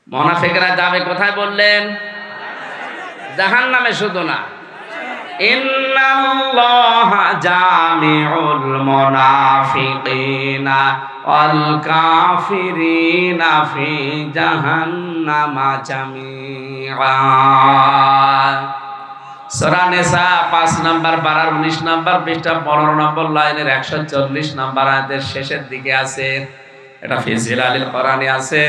মুনাফিকরা যাবে কোথায় বললেন? জাহান্নামে। শুধু না, ইন্নাল্লাহা জামিউল মুনাফিকিনা ওয়াল কাফিরিনা ফি জাহান্নামা জামিআ। সূরা নিসা 5 নম্বর পারার 19 নম্বর পৃষ্ঠা 15 নম্বর লাইনের 140 নম্বর আয়াতের শেষের দিকে আছে। এটা ফি জিলালিল কোরআনে আছে।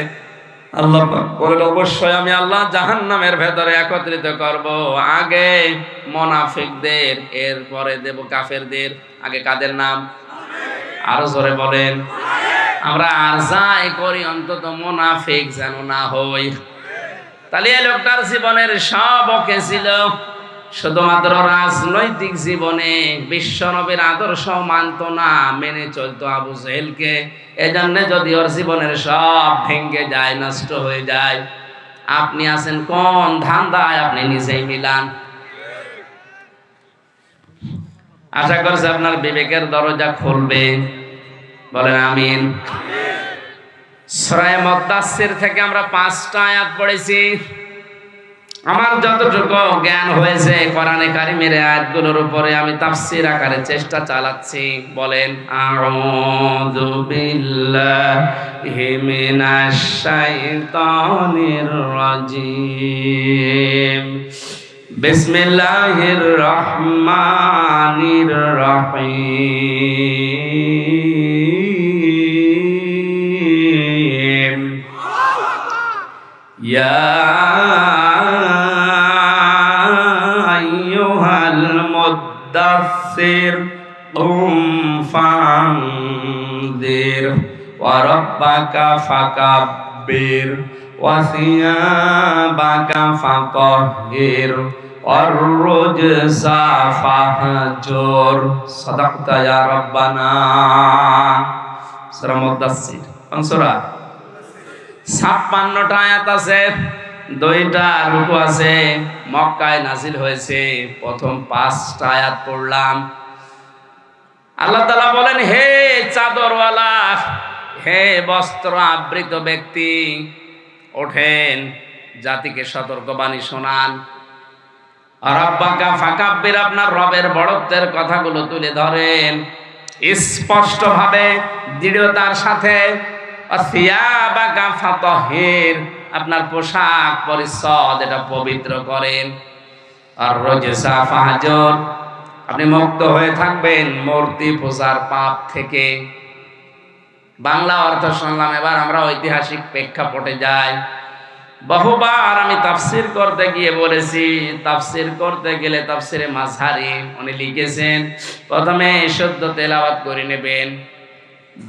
আল্লাহ বলেন, অবশ্যই আমি আল্লাহ জাহান্নামের ভেতরে একত্রিত করব। আগে মুনাফিকদের, এরপরে দেব কাফেরদের। আগে কাদের নাম? আরো জোরে বলেন। আমরা আর যাই করি অন্তত মুনাফিক যেন না হই। তাহলে এই লোকটার জীবনের সব ওকে ছিল, শুধুমাত্র রাজনৈতিক জীবনে বিশ্ব নবীর আদর্শ মানত না, মেনে চলতো আবু জেহেলকে। এজন্য যদি ওর জীবনের সব ভেঙে যায়, নষ্ট হয়ে যায়, আপনি আছেন কোন ধান্দায়? আপনি নিজেই মিলান। আশা করছি আপনার বিবেকের দরজা খুলবে। বলেন আমিন। সূরা মুদ্দাসসির থেকে আমরা 5টা আয়াত পড়েছি। আমার যতটুকু জ্ঞান হয়েছে কোরআনে কারিমের আয়াতগুলোর উপরে আমি তাফসীর আকারে চেষ্টা চালাচ্ছি। বলেন আউযু বিল্লাহি মিনাশ শাইতানির রাজিম। বিসমিল্লাহির রহমানির রহিম। ইয়া মুদ্দাসসির কুম ফানদির ওয়া রাব্বাকা ফাকাব্বির ওয়া সিয়াবাকা ফাতাহহির ওয়ার রুজসা ফাহজুর। সাদাকতা ইয়া রাব্বানা। সূরা মুদ্দাসসির কোন সূরা? 56টা আয়াত আছে, 2টা রুকু আছে। মক্কায় নাজিল হয়েছে। প্রথম 5টা আয়াত পড়লাম। আল্লাহ তাআলা বলেন, হে চাদরওয়ালা, হে বস্ত্র আবৃত ব্যক্তি, ওঠেন, জাতিকে সতর্কবাণী শোনান। রাব্বাকা ফাকাব্বির, আপনার রবের বড়ত্বের কথাগুলো তুলে ধরেন স্পষ্টভাবে, দৃঢ়তার সাথে। সিয়াবাকা ফাতাহহির, আপনার পোশাক পরিচ্ছদ এটা পবিত্র করেন। আর রুজসা ফাহজুর, আপনি মুক্ত হয়ে থাকবেন মূর্তি পূজার পাপ থেকে। বাংলা অর্থ শুনলাম, এবার আমরা ঐতিহাসিক প্রেক্ষাপটে যাই। বহুবার আমি তাফসীর করতে গিয়ে বলেছি, তাফসীর করতে গেলে তাফসীরে মাযহারি উনি লিখেছেন প্রথমে শুদ্ধ তেলাওয়াত করে নেবেন,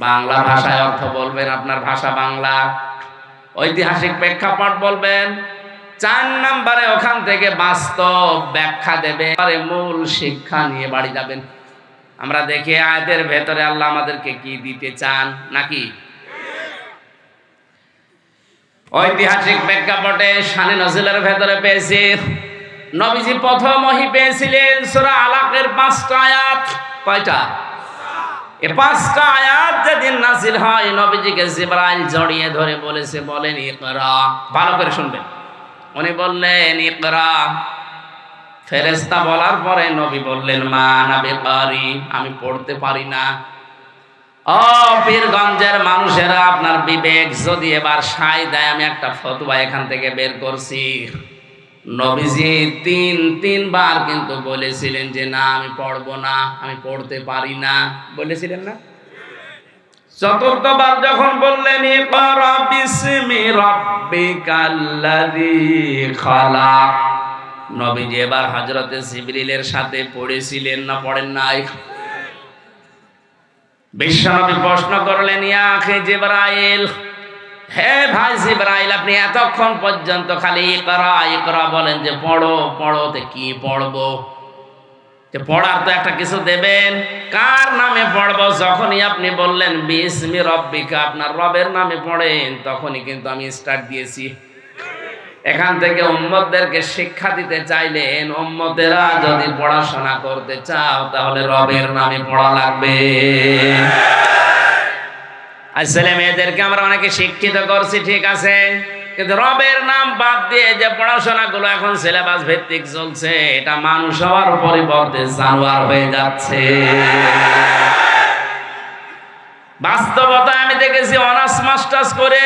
বাংলা ভাষায় অর্থ বলবেন, আপনার ভাষা বাংলা, ঐতিহাসিক প্রেক্ষাপট বলবেন, 4 নম্বরে ওখান থেকে বাস্তব ব্যাখ্যা দেবে, মূল শিক্ষা নিয়ে বাড়ি যাবেন। আমরা দেখি আয়াতের ভেতরে আল্লাহ আমাদেরকে কি দিতে চান নাকি। ঐতিহাসিক প্রেক্ষাপটে শানে নজরুলের ভেতরে পেয়েছি, নবীজি প্রথম ওহী পেয়েছিলেন সূরা আলাকের 5টা আয়াত। কয়টা? এই 5টা আয়াত যেদিন নাযিল হয়, নবীজিকে জিবরাইল জড়িয়ে ধরে বলেছে, বলেন ইকরা। ভালো করে শুনবেন, উনি বললেন ইকরা। ফেরেশতা বলার পরে নবী বললেন মা আনা বিকারি, আমি পড়তে পারি না। ও পীরগঞ্জের মানুষেরা, আপনার বিবেক যদি এবার সায় দেয়, আমি একটা ফতোয়া এখান থেকে বের করছি। নবীজি 3বার কিন্তু বলেছিলেন যে না, আমি পড়বো না, আমি পড়তে পারি না, বলেছিলেন না? 4বার যখন বললেন ইকরা বিসমি রাব্বিকাল্লাযী খালাক, নবীজি এবার হযরতে জিবরিলের সাথে পড়েছিলেন না পড়েন নাই? বিশ্বনবী প্রশ্ন করলেন, ইয়া আখি জিবরাইল, হে ভাই জিবরাইল, আপনি এতক্ষণ পর্যন্ত খালি ইকরা ইকরা বলেন যে পড়ো পড়ো, তে কি পড়বো? যে পড়ার তো একটা কিছু দেবেন, কার নামে পড়বো? যখনই আপনি বললেন বিসমি রব্বিকা, আপনার রবের নামে পড়েন, তখনই কিন্তু আমি স্টার্ট দিয়েছি। এখান থেকে উম্মতদেরকে শিক্ষা দিতে চাইলেন, উম্মতেরা যদি পড়াশোনা করতে চাও তাহলে রবের নামে পড়া লাগবে। আর ছেলে মেয়েদেরকে আমরা অনেকে শিক্ষিত করছি, ঠিক আছে, কিন্তু রবের নাম বাদ দিয়ে যে পড়াশোনাগুলো এখন সিলেবাস ভিত্তিক চলছে, এটা মানুষ হওয়ার পরিবর্তে জানোয়ার হয়ে যাচ্ছে। বাস্তবতা আমি দেখেছি, অনার্স মাস্টার্স করে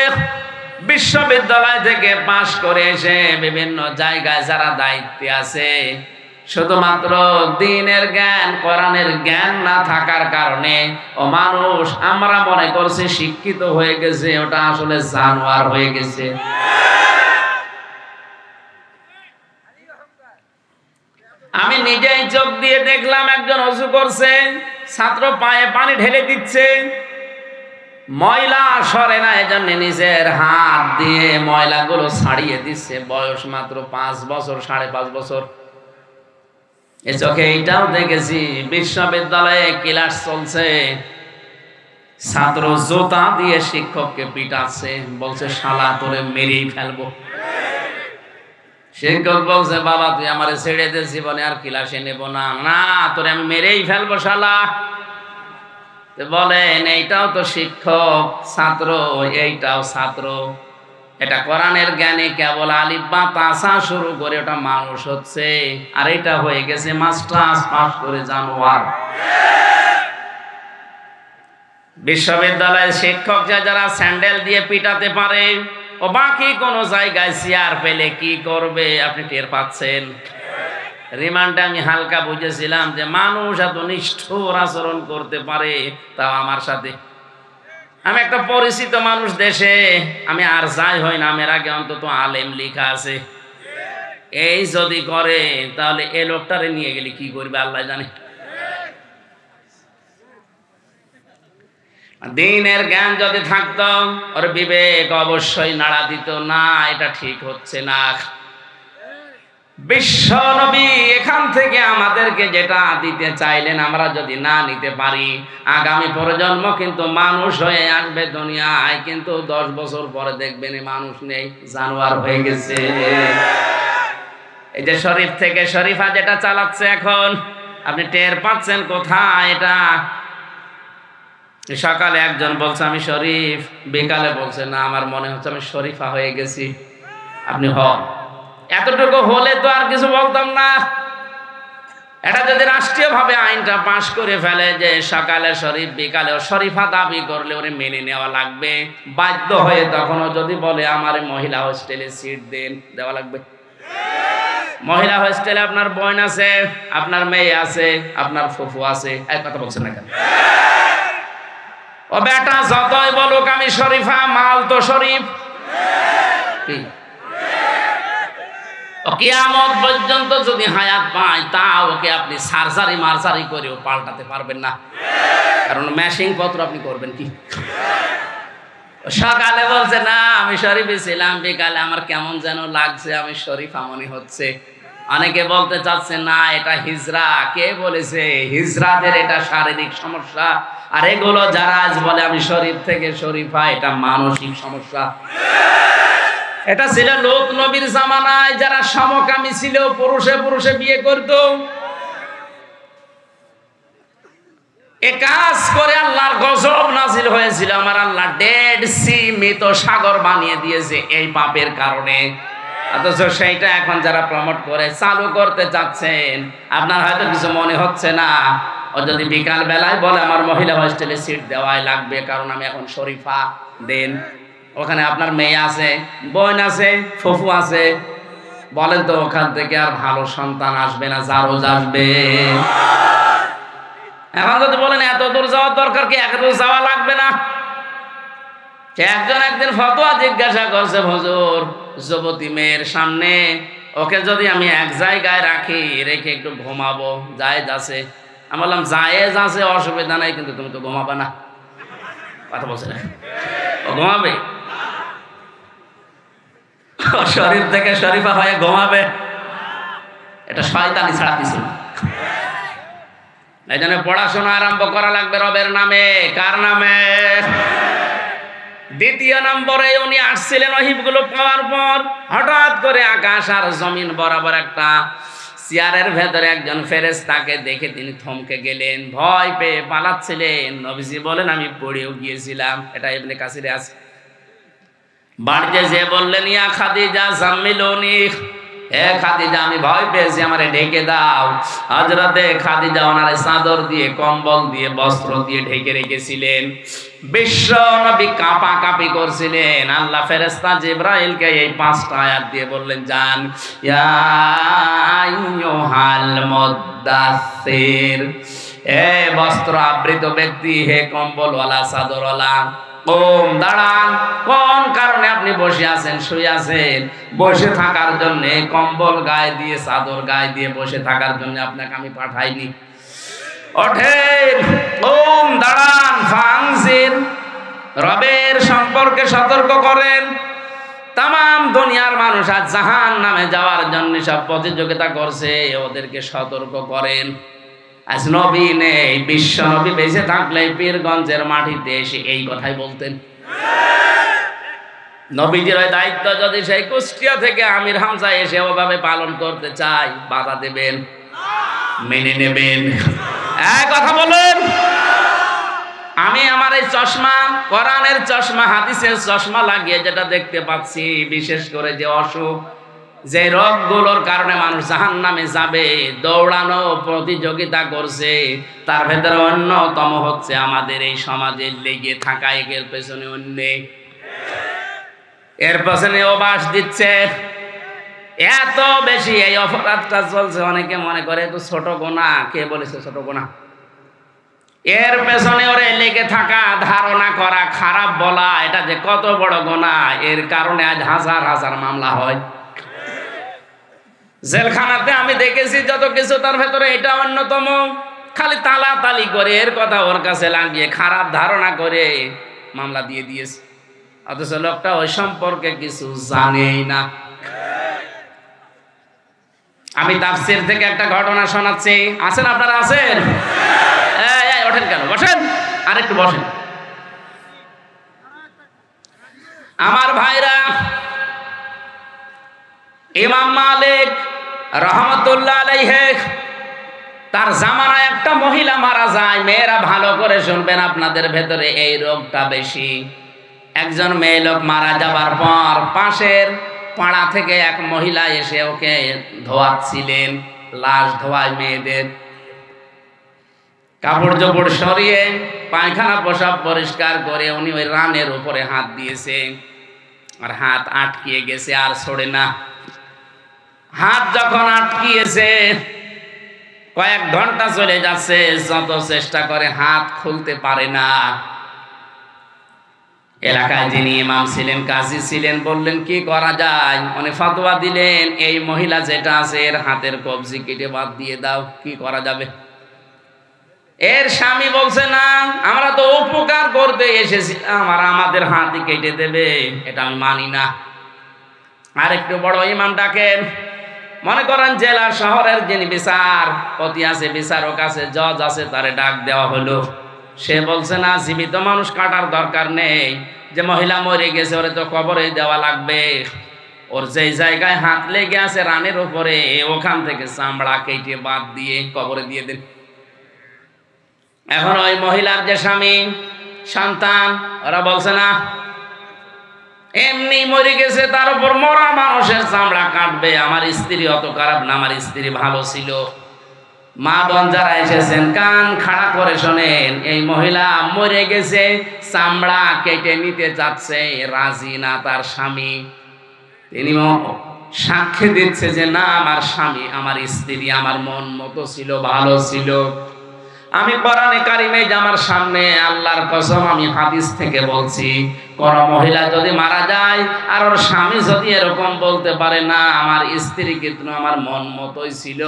বিশ্ববিদ্যালয় থেকে পাশ করে এসে বিভিন্ন জায়গায় যারা দায়িত্বে আছে, শুধুমাত্র দ্বীনের জ্ঞান, কোরআনের জ্ঞান না থাকার কারণে ও মানুষ আমরা মনে করছি শিক্ষিত হয়ে গেছে, ওটা আসলে জানোয়ার হয়ে গেছে। আমি নিজেই চোখ দিয়ে দেখলাম, একজন ওযু করছে, ছাত্র পায়ে পানি ঢেলে দিচ্ছে, ময়লা সরে না, এজন্য নিজের হাত দিয়ে ময়লাগুলো ছাড়িয়ে দিচ্ছে। বয়স মাত্র 5 বছর, 5.5 বছর। এ চোখে এইটাও দেখেছি, বিশ্ববিদ্যালয়ে ক্লাস চলছে, ছাত্র জুতা দিয়ে শিক্ষককে পিটাচ্ছে, বলছে শালা তোরে মেরেই ফেলবো। শিক্ষক বলছে বাবা তুই আমারে ছেড়ে দে, জীবনে আর ক্লাসে নেব না। না, তোরে আমি মেরেই ফেলবো শালা। বলেন এইটাও তো শিক্ষক, ছাত্র এইটাও ছাত্র। এটা কোরআনের জ্ঞানে কেবল আলিফ বা তাসা শুরু করে ওটা মানুষ হচ্ছে, আর এটা হয়ে গেছে মাস্টার্স পাস করে জানোয়ার। বিশ্ববিদ্যালয়ের শিক্ষক যারা স্যান্ডেল দিয়ে পিটাতে পারে, ও বাকি কোন জায়গায় চেয়ার পেলে কি করবে আপনি টের পাচ্ছেন? রিমান্ডে আমি হালকা বুঝেছিলাম যে মানুষ এত নিষ্ঠুর আচরণ করতে পারে, তাও আমার সাথে। আমি একটা পরিচিত মানুষ দেশে, আমি আর যাই হই না, আমার আগে অন্তত আলেম লেখা আছে। এই যদি করে তাহলে এ লোকটারে নিয়ে গেলে কি করবে আল্লাহ জানে। দিনের জ্ঞান যদি থাকতো, ওর বিবেক অবশ্যই নাড়া দিত, না এটা ঠিক হচ্ছে না। বিশ্ব নবী এখান থেকে আমাদেরকে যেটা দিতে চাইলেন আমরা যদি না নিতে পারি, আগামী প্রজন্ম কিন্তু মানুষ হয়ে আসবে দুনিয়ায়, কিন্তু 10 বছর পরে দেখবেন মানুষ নেই, জানোয়ার হয়ে গেছে। এই যে শরীফ থেকে শরীফা যেটা চালাচ্ছে এখন, আপনি টের পাচ্ছেন কোথায়? এটা সকালে একজন বলছে আমি শরীফ, বিকালে বলছে না আমার মনে হচ্ছে আমি শরীফা হয়ে গেছি। আপনি হন, এতটুকু হলে তো আর কিছু বলতাম না। এটা যদি রাষ্ট্রীয়ভাবে আইনটা পাশ করে ফেলে যে সকালে শরীফ বিকালেও শরীফা দাবি করলে ওরে মেনে নেওয়া লাগবে বাধ্য হয়ে, তখনও যদি বলে আমার মহিলা হোস্টেলে সিট দেন, দেওয়া লাগবে। মহিলা হোস্টেলে আপনার বোন আছে, আপনার মেয়ে আছে, আপনার ফুফু আছে, এক কথা বলছেন না কেন? ও বেটা যতই বলুক আমি শরীফা, মাল তো শরীফ। কি কিয়ামত পর্যন্ত যদি হায়াত পায়, তা ওকে আপনি সার্জারি মার্জারি করেও পাল্টাতে পারবেন না, কারণ মেশিং পত্র আপনি করবেন কি? সকালে বলছে না আমি শরীফই ছিলাম, বিকালে আমার কেমন যেন লাগছে আমি শরীফা মনে হচ্ছে। অনেকে বলতে চাচ্ছে না এটা হিজরা। কে বলেছে? হিজরাদের এটা শারীরিক সমস্যা, আর এগুলো যারা আজ বলে আমি শরীফ থেকে শরীফা, এটা মানসিক সমস্যা। এটা ছিল লোক নবীর জামানায়, যারা সমকামী ছিল, পুরুষে পুরুষে বিয়ে করত। এ কাজ করে আল্লাহর গজব নাজিল হয়েছিল। আমার আল্লাহ ডেড সি, মৃত সাগর বানিয়ে দিয়েছে এই পাপের কারণে। অথচ সেইটা এখন যারা প্রমোট করে চালু করতে চাচ্ছেন, আপনার হয়তো কিছু মনে হচ্ছে না। ও যদি বিকাল বেলায় বলে আমার মহিলা হোস্টেলে সিট দেওয়াই লাগবে কারণ আমি এখন শরীফা, দেন ওখানে আপনার মেয়ে আছে, বোন আছে, ফুফু আছে, বলেন তো ওখান থেকে আর ভালো সন্তান আসবে না, জারজ আসবে? এখন যদি বলেন এত দূর যাওয়ার দরকার কি, এত দূর যাওয়া লাগবে না। একজন একদিন ফতোয়া জিজ্ঞাসা করছে, হুজুর যুবতী মেয়ের সামনে ওকে যদি আমি এক জায়গায় রাখি, রেখে একটু ঘুমাবো, জায়েজ আছে? আমি বললাম জায়েজ আছে, অসুবিধা নাই, কিন্তু তুমি তো ঘুমাবে না। কথা বলছে না, ও ঘুমাবে? শরীফ থেকে শরীফা হয়ে ঘুমাবে? এটা শয়তানি ছাড়া কিছু না। এই জন্য পড়াশোনা আরম্ভ করা লাগবে রবের নামে। কার নামে? দ্বিতীয় নম্বরে উনি আসছিলেন ওহীগুলো পাওয়ার পর, হঠাৎ করে আকাশ আর জমিন বরাবর একটা চেয়ারের ভেতরে একজন ফেরেশতাকে দেখে তিনি থমকে গেলেন, ভয় পেয়ে পালাচ্ছিলেন। নবীজি বলেন আমি পড়েও গিয়েছিলাম। এটা ইবনে কাসিরে আছে। বাড়িতে যে বললেন ইয়া খাদিজা জাম্মিলুনি, হে খাদিজা আমি ভয় পেয়েছি, আমারে ঢেকে দাও। হযরতে খাদিজা ওনারে চাদর দিয়ে, কম্বল দিয়ে, বস্ত্র দিয়ে ঢেকে রেখেছিলেন। বিশ্ব নবী কাঁপাকাঁপি করছিলেন। আল্লাহ ফেরেশতা জিবরাইলকে এই 5টা আয়াত দিয়ে বললেন যান, ইয়া আইয়ুহাল মুদ্দাসসির, হে বস্ত্র আবৃত ব্যক্তি, হে কম্বলওয়ালা, চাদরওয়ালা, ওম দাঁড়ান। কোন কারণে আপনি বসে আছেন, শুয়ে আছেন? বসে থাকার জন্য, কম্বল গায়ে দিয়ে, চাদর গায়ে দিয়ে বসে থাকার জন্য আপনাকে আমি পাঠাইনি। ওঠেন, ওম দাঁড়ান, ফাংজির, রবের সম্পর্কে সতর্ক করেন। তাম দুনিয়ার মানুষ আজ জাহান্নামে যাওয়ার জন্য সব প্রতিযোগিতা করছে, ওদেরকে সতর্ক করেন। আজ নবী নেই, বিশ্ব নবী বেঁচে থাকলে পীরগঞ্জের মাটিতে এসে এই কথাই বলতেন। নবীজির ওই দায়িত্ব যদি সেই কুষ্টিয়া থেকে আমির হামজা এসে ওভাবে পালন করতে চাই, বাধা দেবেন? মেনে নেবেন? এক কথা বলেন। আমি আমার এই চশমা, কোরআনের চশমা, হাদিসের চশমা লাগিয়ে যেটা দেখতে পাচ্ছি, বিশেষ করে যে অসুখ, যে রোগগুলোর কারণে মানুষ জাহান্নামে যাবে, দৌড়ানো প্রতিযোগিতা করছে, তার ভেতরে অন্যতম হচ্ছে আমাদের এই সমাজে লেগে থাকা এর পেছনে অন্যে, এর পেছনে অবাস দিচ্ছে। এত বেশি এই অপরাধটা চলছে, অনেকে মনে করে তো ছোট গোনা। কে বলেছে ছোট গোনা? এর পেছনে ওরে লেগে থাকা, ধারণা করা, খারাপ বলা, এটা যে কত বড় গোনা, এর কারণে আজ হাজার হাজার মামলা হয়। জেলখানাতে আমি দেখেছি যত কিছু, তার ভেতরে এটা অন্যতম। খালি তালাতালি করে এর কথা ওর কাছে লাগিয়ে খারাপ ধারণা করে মামলা দিয়ে দিয়েছে, অথচ লোকটা ওই সম্পর্কে কিছু জানেই না। আমি তাফসীর থেকে একটা ঘটনা শোনাচ্ছি। আছেন আপনারা? আছেন? ওঠেন কেন? বসেন, আরেকটু বসেন। আমার ভাইরা, ইমাম মালিক রহমতুল্লাহ আলাইহি, তার জামানায় একটা মহিলা মারা যায়। মেয়েরা ভালো করে শুনবেন, আপনাদের ভেতরে এই রোগটা বেশি। একজন মেয়ে লোক মারা যাবার পর পাশের পাড়া থেকে এক মহিলা এসে ওকে ধোয়াচ্ছিলেন। লাশ ধোয়ায় মেয়েদের, কাপড় চোপড় সরিয়ে পায়খানা পোশাক পরিষ্কার করে উনি ওই রানের উপরে হাত দিয়েছে, আর হাত আটকিয়ে গেছে, আর ছড়ে না। হাত যখন আটকিয়েছে, কয়েক ঘন্টা চলে যাচ্ছে, যত চেষ্টা করে হাত খুলতে পারে না। এলাকায় যিনি ইমাম ছিলেন, কাজী ছিলেন, বললেন কি করা যায়? উনি ফতোয়া দিলেন, এই মহিলা যেটা আছে এর হাতের কবজি কেটে বাদ দিয়ে দাও। কি করা যাবে? এর স্বামী বলছে না, আমরা তো উপকার করতে এসেছিলাম, আর আমাদের হাতই কেটে দেবে, এটা আমি মানি না। আর একটু বড় ইমাম ডাকেন। মনে করেন জেলা শহরের যিনি বিচারপতি আছে, বিচারক আছে, জজ আছে, তারে ডাক দেওয়া হলো। সে বলছে না, জীবিত মানুষ কাটার দরকার নেই, যে মহিলা মরে গেছে ওরে তো কবরে দেওয়া লাগবে। ওর যেই জায়গায় হাত লেগে আছে রানের উপরে, ওখান থেকে চামড়া কেটে বাদ দিয়ে কবরে দিয়ে দেন। এখন ওই মহিলার যে স্বামী, সন্তান, ওরা বলছে না, এমনি মরে গেছে, তার উপর মরা মানুষের চামড়া কাটবে। আমার স্ত্রী অত খারাপ না, আমার স্ত্রী ভালো ছিল। মা বোন যারা এসেছেন, কান খাড়া করে শোনেন, এই মহিলা মরে গেছে, চামড়া কেটে নিতে চাচ্ছে, রাজি না তার স্বামী। তিনি সাক্ষী দিচ্ছে যে না, আমার স্বামী, আমার স্ত্রী আমার মন মতো ছিল, ভালো ছিল। আমি কোরআনে কারিমে যে আমার সামনে, আল্লাহর কসম আমি হাদিস থেকে বলছি, কোন মহিলা যদি মারা যায় আর ওর স্বামী যদি এরকম বলতে পারে না, আমার স্ত্রী কিন্তু আমার মন মতোই ছিল,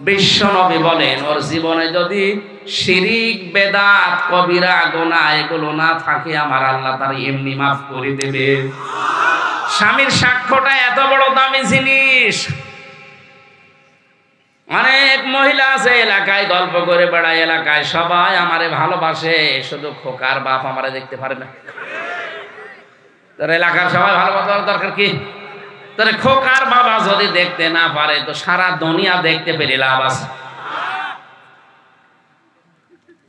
বিশ্ব নবী বলেন ওর জীবনে যদি শিরিক, বেদাত, কবিরা গুনাহ এগুলো না থাকে, আমার আল্লাহ তার এমনি মাফ করে দেবে। স্বামীর সাক্ষ্যটা এত বড় দামি জিনিস। অনেক মহিলা আছে এলাকায় গল্প করে বেড়ায়, এলাকায় সবাই আমারে ভালোবাসে, শুধু খোকার বাপ আমারে দেখতে পারে না। তোর এলাকার সবাই ভালোবাসার দরকার কি? তোর খোকার বাবা যদি দেখতে না পারে, তো সারা দুনিয়া দেখতে পেরে লাভ আছে?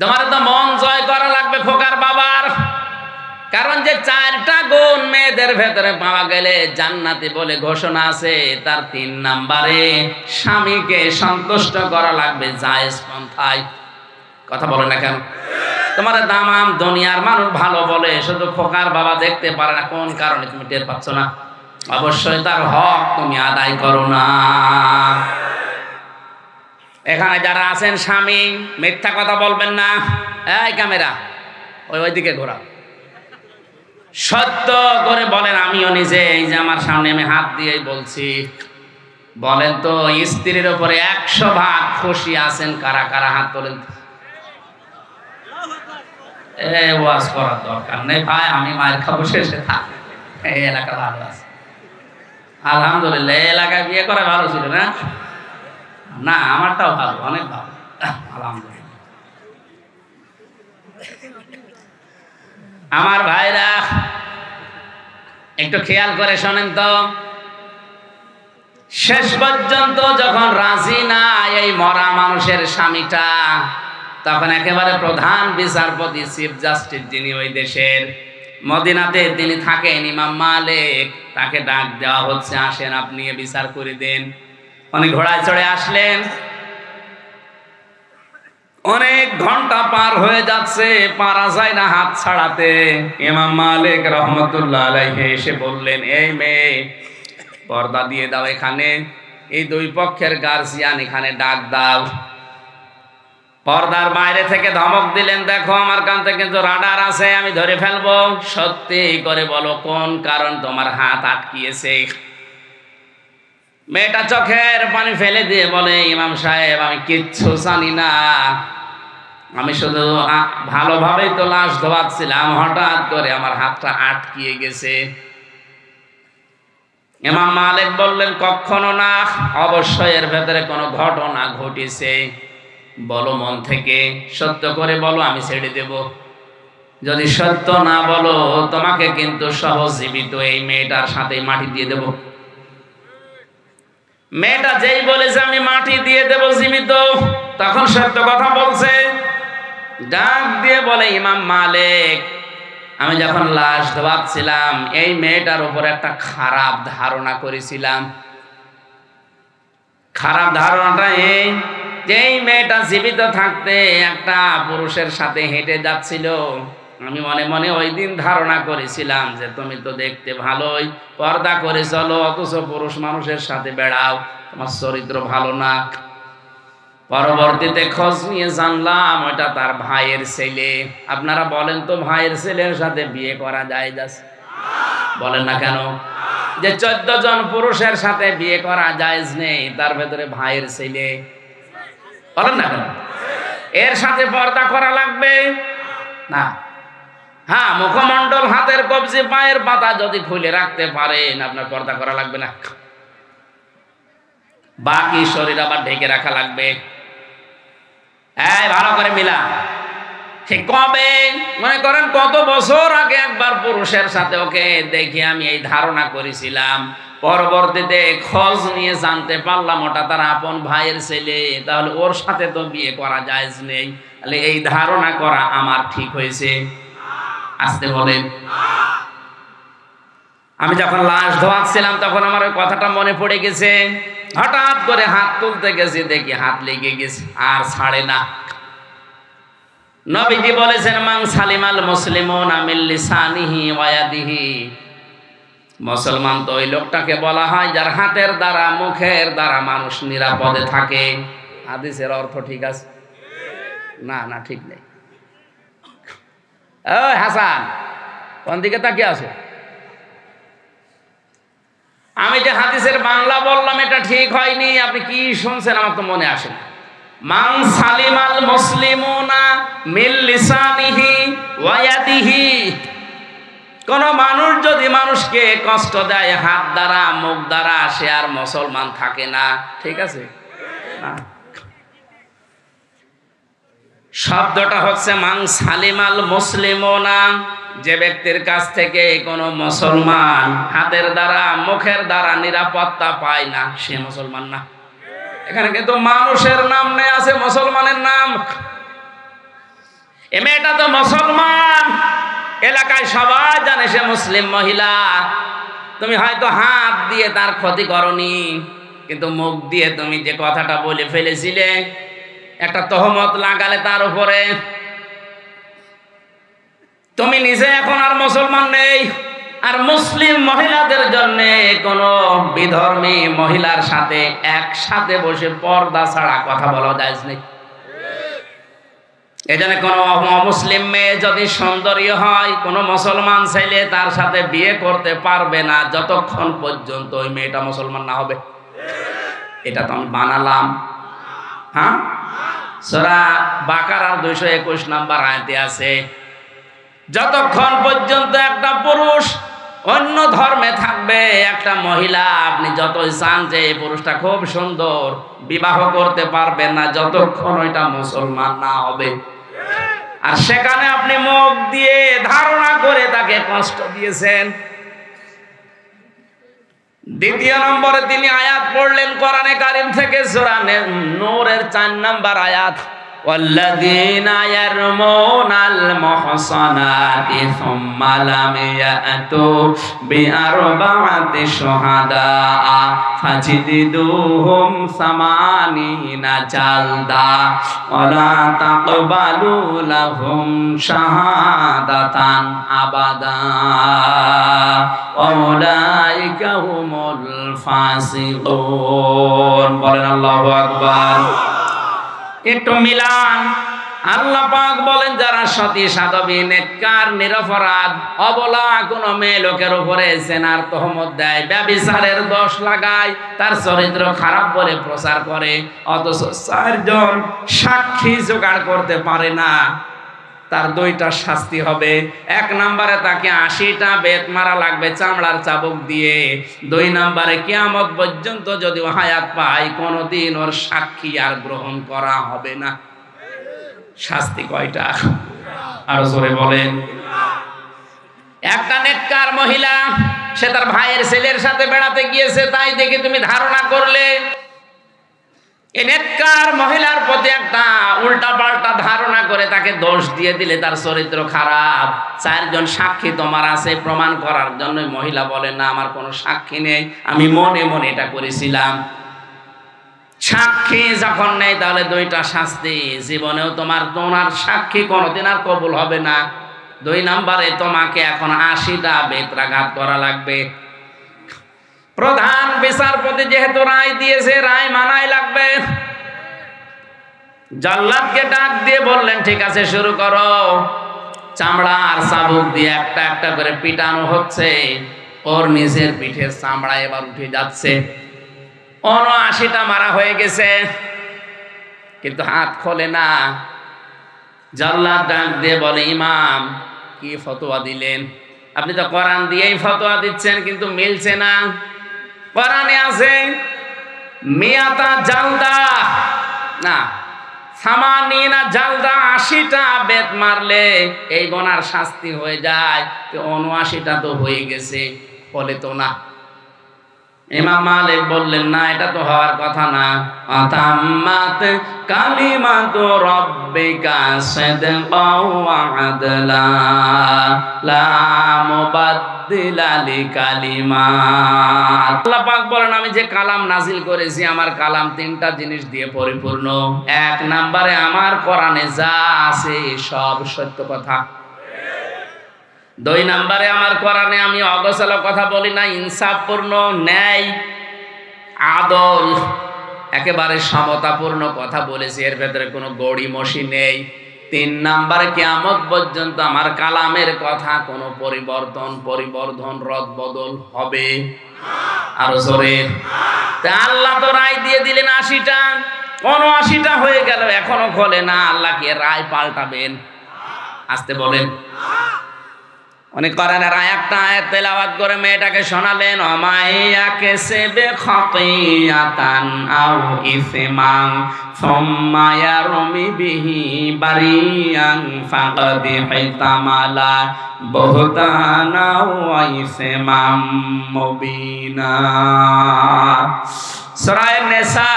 তোমার তো মন জয় করা লাগবে খোকার বাবার। কারণ যে 4টা গুণ মেয়েদের ভেতরে পাওয়া গেলে জান্নাতি বলে ঘোষণা আছে, তার 3 নম্বরে স্বামীকে সন্তুষ্ট করা লাগবে জায়েজ পন্থায়। কথা বলে না কেন? তোমার দামাম দুনিয়ার মানুষ ভালো বলে, শুধু খোকার বাবা দেখতে পারে না, কোন কারণে তুমি টের পাচ্ছ না? অবশ্যই তার হক তুমি আদায় করো না। এখানে যারা আছেন স্বামী, মিথ্যা কথা বলবেন না। এই ক্যামেরা ওইদিকে ঘোরা, সত্য করে বলেন। আমিও নিজে এই যে আমার সামনে আমি হাত দিয়েই বলছি, বলেন তো স্ত্রীর উপরে 100 ভাগ খুশি আছেন কারা কারা? হাত তোলেন। ওয়াজ করার দরকার নেই ভাই, আমি মায়ের খাবো, শেষে থাক। এই এলাকা ভালো আছে আলহামদুলিল্লাহ। এই এলাকায় বিয়ে করা ভালো ছিল না? না, আমারটাও ভালো, অনেক ভালো আলহামদুলিল্লাহ। আমার ভাইরা একটু খেয়াল করে শোনেন তো, শেষ পর্যন্ত যখন রাজি না এই মরা মানুষের স্বামীটা, তখন একেবারে প্রধান বিচারপতি চিফ জাস্টিস যিনি ওই দেশের, মদিনাতে তিনি থাকেন, ইমাম মালিক, তাকে ডাক দেওয়া হচ্ছে, আসেন আপনি বিচার করে দেন। উনি ঘোড়ায় চড়ে আসলেন। অনেক ঘন্টা পার হয়ে যাচ্ছে, পারা যায় না হাত ছাড়াতে। ইমাম মালিক রহমতুল্লাহ আলাইহি এসে বললেন, এই মেয়ে, পর্দা দিয়ে দাও, এখানে এই দুই পক্ষের গার্জিয়ান এখানে ডাক দাও। পর্দার বাইরে থেকে ধমক দিলেন, দেখো আমার কাছে কিন্তু রাডার আছে, আমি ধরে ফেলবো, সত্যি করে বলো কোন কারণ তোমার হাত আটকিয়েছে। মেয়েটা চোখের পানি ফেলে দিয়ে বলে, ইমাম সাহেব, আমি কিচ্ছু জানি না, আমি শুধু ভালোভাবেই তো লাশ ধোয়াচ্ছিলাম, হঠাৎ করে আমার হাতটা আটকিয়ে গেছে। ইমাম মালিক বললেন, কখনো না, অবশ্যই এর ভেতরে কোনো ঘটনা ঘটেছে, বলো মন থেকে, সত্য করে বলো, আমি ছেড়ে দেব। যদি সত্য না বলো, তোমাকে কিন্তু সহজীবিত এই মেয়েটার সাথে মাটি দিয়ে দেব। মেয়েটা যেই বলেছে আমি মাটি দিয়ে দেব জীবিত, তখন সত্য কথা বলছে। ডাক দিয়ে বলে, ইমাম মালিক, আমি যখন লাশ ধোয়াচ্ছিলাম, এই মেয়েটার উপর একটা খারাপ ধারণা করেছিলাম। খারাপ ধারণাটা এই যে, এই মেয়েটা জীবিত থাকতে একটা পুরুষের সাথে হেঁটে যাচ্ছিল। আমি মনে মনে ওই দিন ধারণা করেছিলাম যে তুমি তো দেখতে ভালোই, পর্দা করে চলো, অথচ পুরুষ মানুষের সাথে বেড়াও, তোমার চরিত্র ভালো না। পরবর্তীতে খোঁজ নিয়ে জানলাম ওটা তার ভাইয়ের ছেলে। আপনারা বলেন তো, ভাইয়ের ছেলের সাথে বিয়ে করা যায়? বলেন না কেন? যে 14 জন পুরুষের সাথে বিয়ে করা জায়েজ নেই, তার ভেতরে ভাইয়ের ছেলে, বলেন না কেন? এর সাথে পর্দা করা লাগবে না। হ্যাঁ, মুখমণ্ডল, হাতের কবজি, পায়ের পাতা যদি খুলে রাখতে পারেন, আপনার পর্দা করা লাগবে না। বাকি শরীর আবার ঢেকে রাখা লাগবে। ভালো করে মিলা। ঠিক কবে? মনে করেন কত বছর আগে একবার পুরুষের সাথে ওকে দেখে আমি এই ধারণা করেছিলাম, পরবর্তীতে খোঁজ নিয়ে জানতে পারলাম ওটা তার আপন ভাইয়ের ছেলে, তাহলে ওর সাথে তো বিয়ে করা জায়েজ নেই। তাহলে এই ধারণা করা আমার ঠিক হয়েছে? আসতে বলেন। আমি যখন লাশ ধোয়াচ্ছিলাম তখন আমার ওই কথাটা মনে পড়ে গেছে। হঠাৎ করে হাত তুলতে গেছি, দেখি হাত লেগে গেছে, আর ছাড়ে না। নবীজি বলেছেন, মান সালিমাল মুসলিমুনা মিন লিসানিহি ওয়া ইয়াদিহি, মুসলমান তো ওই লোকটাকে বলা হয় যার হাতের দ্বারা, মুখের দ্বারা মানুষ নিরাপদে থাকে। হাদিসের অর্থ ঠিক আছে? না না, ঠিক নেই। ওই হাসান, কোন দিকে তাকিয়ে আছে? আমি যে হাদিসের বাংলা বললাম এটা ঠিক হয়নি, আপনি কি শুনছেন আমার তো মনে আসে না। মান সালিমাল মুসলিমুনা মিন লিসানিহি ওয়া ইয়াদিহি, কোন মানুষ যদি মানুষকে কষ্ট দেয় হাত দ্বারা, মুখ দ্বারা, সে আর মুসলমান থাকে না। ঠিক আছে? শব্দটা হচ্ছে মান সালিমাল মুসলিমুনা, যে ব্যক্তির কাছ থেকে কোনো মুসলমান হাতের দ্বারা, মুখের দ্বারা নিরাপত্তা পায় না, সে মুসলমান না। এখানে কিন্তু মানুষের নাম নেই, আছে মুসলমানের নাম। এ মেয়েটা তো মুসলমান, এলাকায় সবাই জানে সে মুসলিম মহিলা। তুমি হয়তো হাত দিয়ে তার ক্ষতি করনি, কিন্তু মুখ দিয়ে তুমি যে কথাটা বলে ফেলেছিলে, একটা তহমত লাগালে তার উপরে। তুমি নিজে এখন আর মুসলমান নেই, আর মুসলিম মহিলাদের জন্য কোন বিধর্মী মহিলার সাথে একসাথে বসে পর্দা ছাড়া কথা বলা যায় না। এজন্য কোন অমুসলিম মেয়ে যদি সুন্দরী হয়, কোন মুসলমান ছেলে তার সাথে বিয়ে করতে পারবে না যতক্ষণ পর্যন্ত ওই মেয়েটা মুসলমান না হবে। এটা তো আমি বানালাম। হ্যাঁ, সূরা বাকারার 221 নম্বর আয়াতে আছে, যতক্ষণ পর্যন্ত একটা পুরুষ অন্য ধর্মে থাকবে, একটা মহিলা আপনি যতই চান যে এই পুরুষটা খুব সুন্দর, বিবাহ করতে পারবেন না যতক্ষণ ওইটা মুসলমান না হবে। আর সেখানে আপনি মুখ দিয়ে ধারণা করে তাকে কষ্ট দিয়েছেন। দ্বিতীয় নম্বরে তিনি আয়াত পড়লেন কোরআনে কারীম থেকে, সূরা নূরের 4 নম্বর আয়াত, والذين يرمون المحصنات ثم لم يأتوا بأربعة شهداء فاجلدوهم 80 جلدة ولا تقبلوا لهم شهادة أبدا وأولئك هم الفاسقون বলেন আল্লাহু আকবার। একটু মিলান। আল্লাহ পাক বলেন যারা সতী সাধবী নেককার নিরপরাধ অবলা কোনো মেয়ে লোকের উপরে জেনার তহমত দেয়, ব্যভিচারের দোষ লাগায়, তার চরিত্র খারাপ বলে প্রচার করে, অথচ 4 জন সাক্ষী জোগাড় করতে পারে না, তার 2টা শাস্তি হবে। 1 নম্বরে তাকে 80টা বেত মারা লাগবে চামড়ার চাবুক দিয়ে। 2 নম্বরে কিয়ামত পর্যন্ত যদি হায়াত পায় কোনোদিন ওর সাক্ষী আর গ্রহণ করা হবে না। শাস্তি কয়টা? আরো জোরে বলেন। একটা নেককার মহিলা, সে তার ভাইয়ের ছেলের সাথে বেড়াতে গিয়েছে, তাই দেখে তুমি ধারণা করলে এই নেককার মহিলার প্রতি একটা উল্টা পাল্টা ধারণা করে তাকে দোষ দিয়ে দিলে তার চরিত্র খারাপ। 4 জন সাক্ষী তোমার আছে প্রমাণ করার জন্য। মহিলা বলে না, আমার কোনো সাক্ষী নেই, আমি মনে মনে এটা করেছিলাম। সাক্ষী যখন নেই তাহলে 2টা শাস্তি। জীবনেও তোমার সাক্ষী কোনোদিন আর কবুল হবে না। 2 নম্বরে তোমাকে এখন 80টা বেত্রাঘাত করা লাগবে। প্রধান বিচারপতি যেহেতু রায় দিয়েছে, রায় মানাই লাগবে। জল্লাদকে ডাক দিয়ে বললেন, ঠিক আছে শুরু করো। চামড়া আর চাবুক দিয়ে একটা একটা করে পিটানো হচ্ছে। ওর নিজের পিঠের চামড়া এবার উঠে যাচ্ছে। 79টা মারা হয়ে গেছে, কিন্তু হাত খোলে না। জল্লাদ ডাক দিয়ে বলে, ইমাম কি ফতোয়া দিলেন? আপনি তো কোরআন দিয়েই ফতোয়া দিচ্ছেন, কিন্তু মিলছে না। কোরআনে আছে মিয়াতা জালদা, না 80 জালদা, 80টা বেত মারলে এই গুনার শাস্তি হয়ে যায়। 79টা তো হয়ে গেছে, বলে তো না। ইমাম মালিক বললেন, না এটা তো হওয়ার কথা না। আতাম্মাত কালিমাতু রাব্বিকা সিদকাও ওয়া আদলা লা মুবাদদিলা লিকালিমাত। আল্লাহ পাক বলেন, আমি যে কালাম নাজিল করেছি আমার কালাম 3টা জিনিস দিয়ে পরিপূর্ণ। 1 নম্বরে আমার কোরআনে যা আছে সব সত্য কথা। 2 নম্বরে আমার কোরআনে আমি অগোছালো কথা বলি না, ইনসাফপূর্ণ, ন্যায়, আদল, একেবারে সমতাপূর্ণ কথা বলেছি, এর ভেতরে কোনো গড়িমসি নেই। 3 নম্বরে কিয়ামত পর্যন্ত আমার কালামের কথা কোনো পরিবর্ধন রদ বদল হবে। আরো জোরে। তা আল্লাহ তো রায় দিয়ে দিলেন 80টা, 79টা হয়ে গেল, এখনো খোলে না। আল্লাহ কি রায় পাল্টাবেন? আসতে বলেন। অনেক কোরআনের একটা আয়াত তেলাওয়াত করে মেয়েটাকে শোনালেন, অমাইয়াকে সেবে খাতিয়াতান আও ইসমান সুম্মা ইয়ারমি বিহি বারিয়ান ফাকাদ হিতামালা বুহতানা ওয়া ইসমান মুবিনা। সূরা নিসা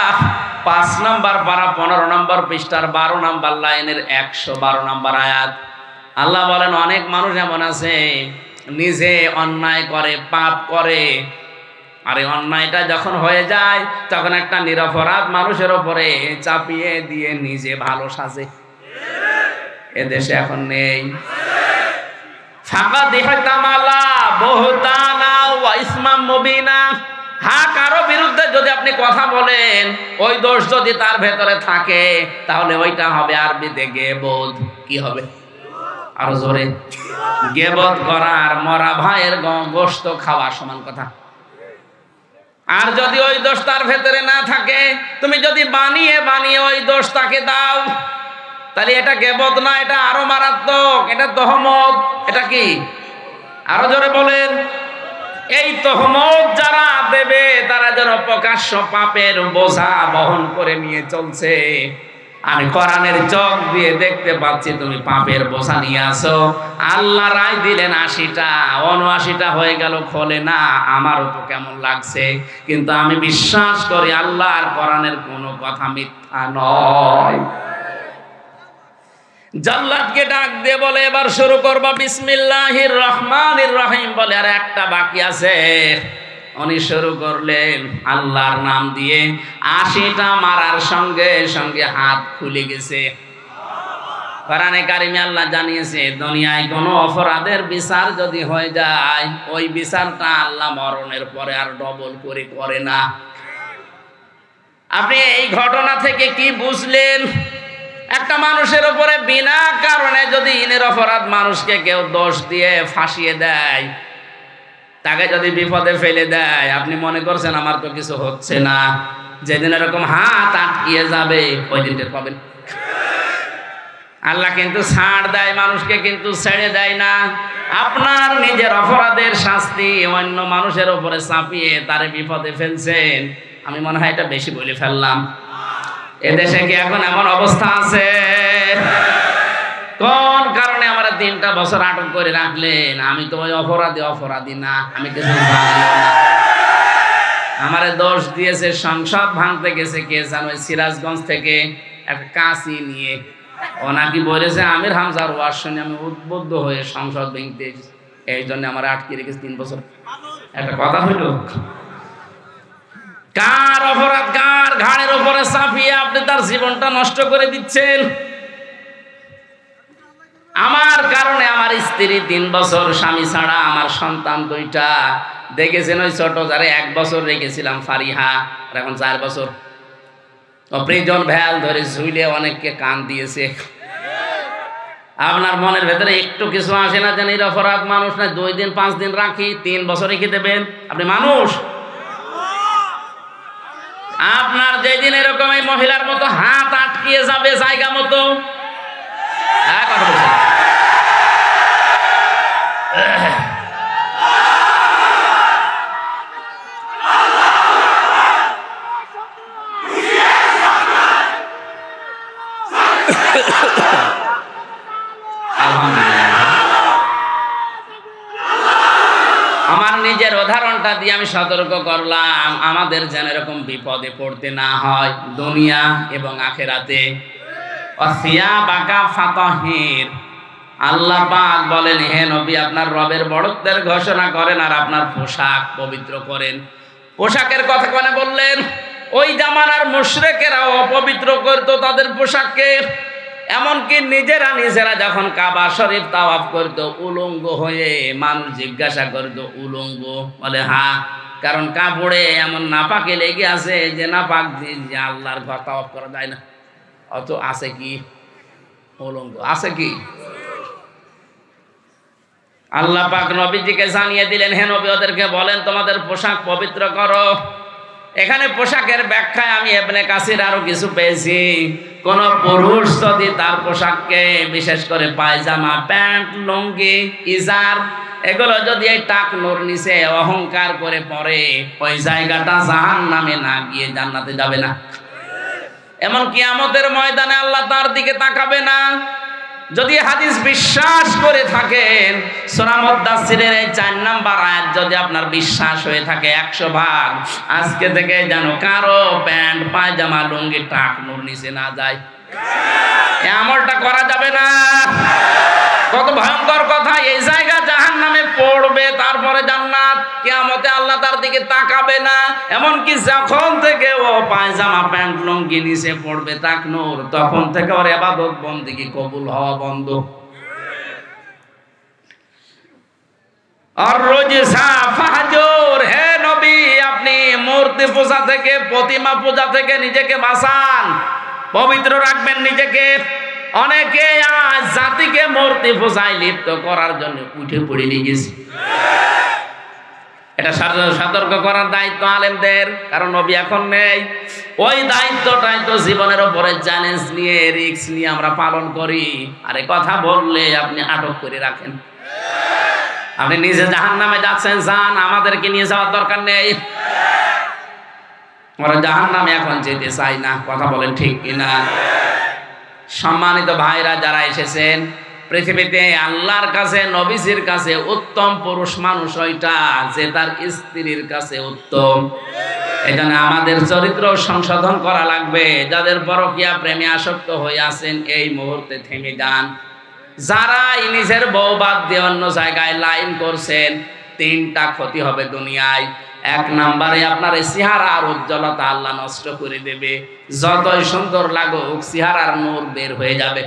5 নম্বর পারা 15 নম্বর পৃষ্ঠার 12 নম্বর লাইনের 112 নম্বর আয়াত। আল্লাহ বলেন, অনেক মানুষ এমন আছে নিজে অন্যায় করে, পাপ করে, আর এই অন্যায়টা যখন হয়ে যায় তখন একটা নিরপরাধ মানুষের উপরে চাপিয়ে দিয়ে নিজে ভালো সাজে। এদেশে এখন নেই। ফাকাদ ইহতামালা বুহতানা ওয়া ইসমান মুবিনা। হ্যাঁ, কারো বিরুদ্ধে যদি আপনি কথা বলেন, ওই দোষ যদি তার ভেতরে থাকে, তাহলে ওইটা হবে আরবিতে গীবত। কি হবে? আরো জোরে। গীবত করা আর মরা ভাইয়ের গোশত খাওয়া সমান কথা। আর যদি ওই দোষ তার ভেতরে না থাকে, তুমি যদি বানিয়ে বানিয়ে ওই দোষ তাকে দাও, তাহলে এটা গীবত না, এটা আরো মারাত্মক, এটা তহমত। এটা কি? আরো জোরে বলেন। এই তহমত যারা দেবে তারা যেন প্রকাশ্য পাপের বোঝা বহন করে নিয়ে চলছে। আমি কোরআনের চোখ দিয়ে দেখতে পাচ্ছি তুমি পাপের বোঝা নিয়ে আসো। আল্লাহ রায় দিলেন 80টা, 79টা হয়ে গেল, খোলে না। আমারও তো কেমন লাগছে, কিন্তু আমি বিশ্বাস করি আল্লাহ আর কোরআনের কোনো কথা মিথ্যা নয়। জাল্লাদকে ডাক দিয়ে বলে এবার শুরু করবা বিসমিল্লাহির রহমানির রহিম বলে, আর একটা বাকি আছে। উনি শুরু করলেন আল্লাহর নাম দিয়ে, ৮০টা মারার সঙ্গে সঙ্গে হাত খুলে গেছে। কোরআনে কারিমে আল্লাহ জানিয়েছে দুনিয়ায় কোনো অপরাধের বিচার যদি হয়ে যায়, ওই বিচারটা আল্লাহ মরণের পরে আর ডবল করে করে না। আপনি এই ঘটনা থেকে কি বুঝলেন? একটা মানুষের উপরে বিনা কারণে যদি নিরপরাধ মানুষকে কেউ দোষ দিয়ে ফাঁসিয়ে দেয়, তাকে যদি বিপদে ফেলে দেয়, আপনি মনে করছেন আমার তো কিছু হচ্ছে না। যেদিন এরকম হাত আটকিয়ে যাবে ওই দিন টের পাবেন। আল্লাহ কিন্তু ছাড় দেয় মানুষকে, কিন্তু ছেড়ে দেয় না। আপনার নিজের অপরাধের শাস্তি অন্য মানুষের উপরে চাপিয়ে তারে বিপদে ফেলছেন। আমি মনে হয় এটা বেশি বলে ফেললাম। এদেশে কি এখন এমন অবস্থা আছে? কোন কারণে আমরা 3টা বছর আটক করে রাখলেন? আমি তো ওই অপরাধী না, আমি কিছু জানি না। আমারে দোষ দিয়েছে সংসদ ভাঙতে গেছে কে জানো, সিরাজগঞ্জ থেকে একটা কাঁচি নিয়ে। ও নাকি বলেছে আমির হামজার ওয়াজ শুনে আমি উদ্বুদ্ধ হয়ে সংসদ ভেঙতে, এই জন্য আমার আটকে রেখেছে 3 বছর। একটা কথা হইল, কার অপরাধ কার ঘাড়ের উপরে চাপিয়ে আপনি তার জীবনটা নষ্ট করে দিচ্ছেন? আমার কারণে আমার স্ত্রী 3 বছর স্বামী ছাড়া, আমার সন্তান 2টা। দেখেছেন ওই ছোট যারে 1 বছর রেখেছিলাম ফারিহা, আর এখন 4 বছর। প্রিজন ভ্যাল ধরে ঝুলে অনেককে কান দিয়েছে। আপনার মনের ভেতরে একটু কিছু আসে না যে নিরপরাধ মানুষ না 2 দিন 5 দিন রাখি 3 বছর রেখে দেবেন? আপনি মানুষ? আপনার যেদিন এরকম এই মহিলার মতো হাত আটকিয়ে যাবে জায়গা মতো, কথা বলছেন, আমার নিজের উদাহরণটা দিয়ে আমি সতর্ক করলাম আমাদের যেন এরকম বিপদে পড়তে না হয় দুনিয়া এবং আখেরাতে। আল্লাহ পাক বলেন, হে নবী আপনার রবের বড়ত্বের ঘোষণা করেন আর আপনার পোশাক পবিত্র করেন। পোশাকের কথা কেন বললেন? ওই জামানার মুশরিকেরা অপবিত্র করতো তাদের পোশাককে। এমনকি নিজেরা যখন কাবা শরীফ তাওয়াফ করতো উলঙ্গ হয়ে, মানুষ জিজ্ঞাসা করতো উলঙ্গ? বলে হ্যাঁ, কারণ কাপড়ে এমন নাপাকে লেগে আছে যে নাপাক দিয়ে আল্লাহর ঘর তাওয়াফ করা যায় না। অত আছে কি উলঙ্গ? আছে কি? আল্লাহ পাক নবীজিকে জানিয়ে দিলেন, হে নবী ওদেরকে বলেন তোমাদের পোশাক পবিত্র করো। এখানে পোশাকের ব্যাখ্যায় আমি ইবনে কাসির আরো কিছু পেয়েছি। কোন পুরুষ যদি তার পোশাককে, বিশেষ করে পায়জামা, প্যান্ট, লুঙ্গি, ইজার, এগুলো যদি এই টাকনোর নিচে অহংকার করে পরে, ওই জায়গাটা জাহান্নামে না গিয়ে জান্নাতে যাবে না। এমন কিয়ামতের ময়দানে আল্লাহ তার দিকে তাকাবে না। যদি হাদিস বিশ্বাস করে থাকেন, সূরা মুদ্দাসসিরের এই 4 নাম্বার আয়াত যদি আপনার বিশ্বাস হয়ে থাকে 100 ভাগ, আজকে থেকে যেন কারো প্যান্ট, পায়জামা, লুঙ্গি টাকনোর নিচে না যায়। এই আমলটা করা যাবে না। কত ভয়ঙ্কর কথা! এই জায়গা জাহান্নামে পড়বে, তারপরে জান্নাত। কিয়ামতে আল্লাহ তার দিকে তাকাবে না। এমনকি যখন থেকে ও পায়জামা, প্যান্ট, লুঙ্গি নিচে পড়বে টাকনোর, তখন থেকে ওর ইবাদত বন্দেগী কবুল হওয়া বন্ধ। আর রোজা ফাহজুর, হে নবী আপনি মূর্তি পূজা থেকে, প্রতিমা পূজা থেকে নিজেকে বাঁচান, পবিত্র রাখবেন নিজেকে। অনেকে আজ জাতিকে মূর্তি পূজায় লিপ্ত করার জন্য উঠে পড়ে লেগেছে। এটা সতর্ক করার দায়িত্ব আলেমদের, কারণ নবী এখন নেই। ওই দায়িত্বটাই তো জীবনের উপরে চ্যালেঞ্জ নিয়ে, রিস্ক নিয়ে আমরা পালন করি। আর এই কথা বললে আপনি আটক করে রাখেন। আপনি নিজে জাহান্নামে যাচ্ছেন, যান, আমাদেরকে নিয়ে যাওয়ার দরকার নেই। আমরা জাহান্নামে এখন যেতে চাই না। কথা বলেন ঠিক কিনা? সম্মানিত ভাইরা যারা এসেছেন, পৃথিবীতে আল্লাহর কাছে, নবীজির কাছে উত্তম পুরুষ মানুষ ওইটা যে তার স্ত্রীর কাছে উত্তম। এজন্য আমাদের চরিত্র সংশোধন করা লাগবে। যাদের পরকীয়া প্রেমে আসক্ত হয়ে আছেন এই মুহূর্তে থেমে যান। যারা নিজের বউ বাদ দিয়ে অন্য জায়গায় লাইন করছেন, তিনটা ক্ষতি হবে দুনিয়ায়। এক নম্বরে আপনার চেহারার উজ্জ্বলতা আল্লাহ নষ্ট করে দেবে, যতই সুন্দর লাগুক চেহারার নূর বের হয়ে যাবে।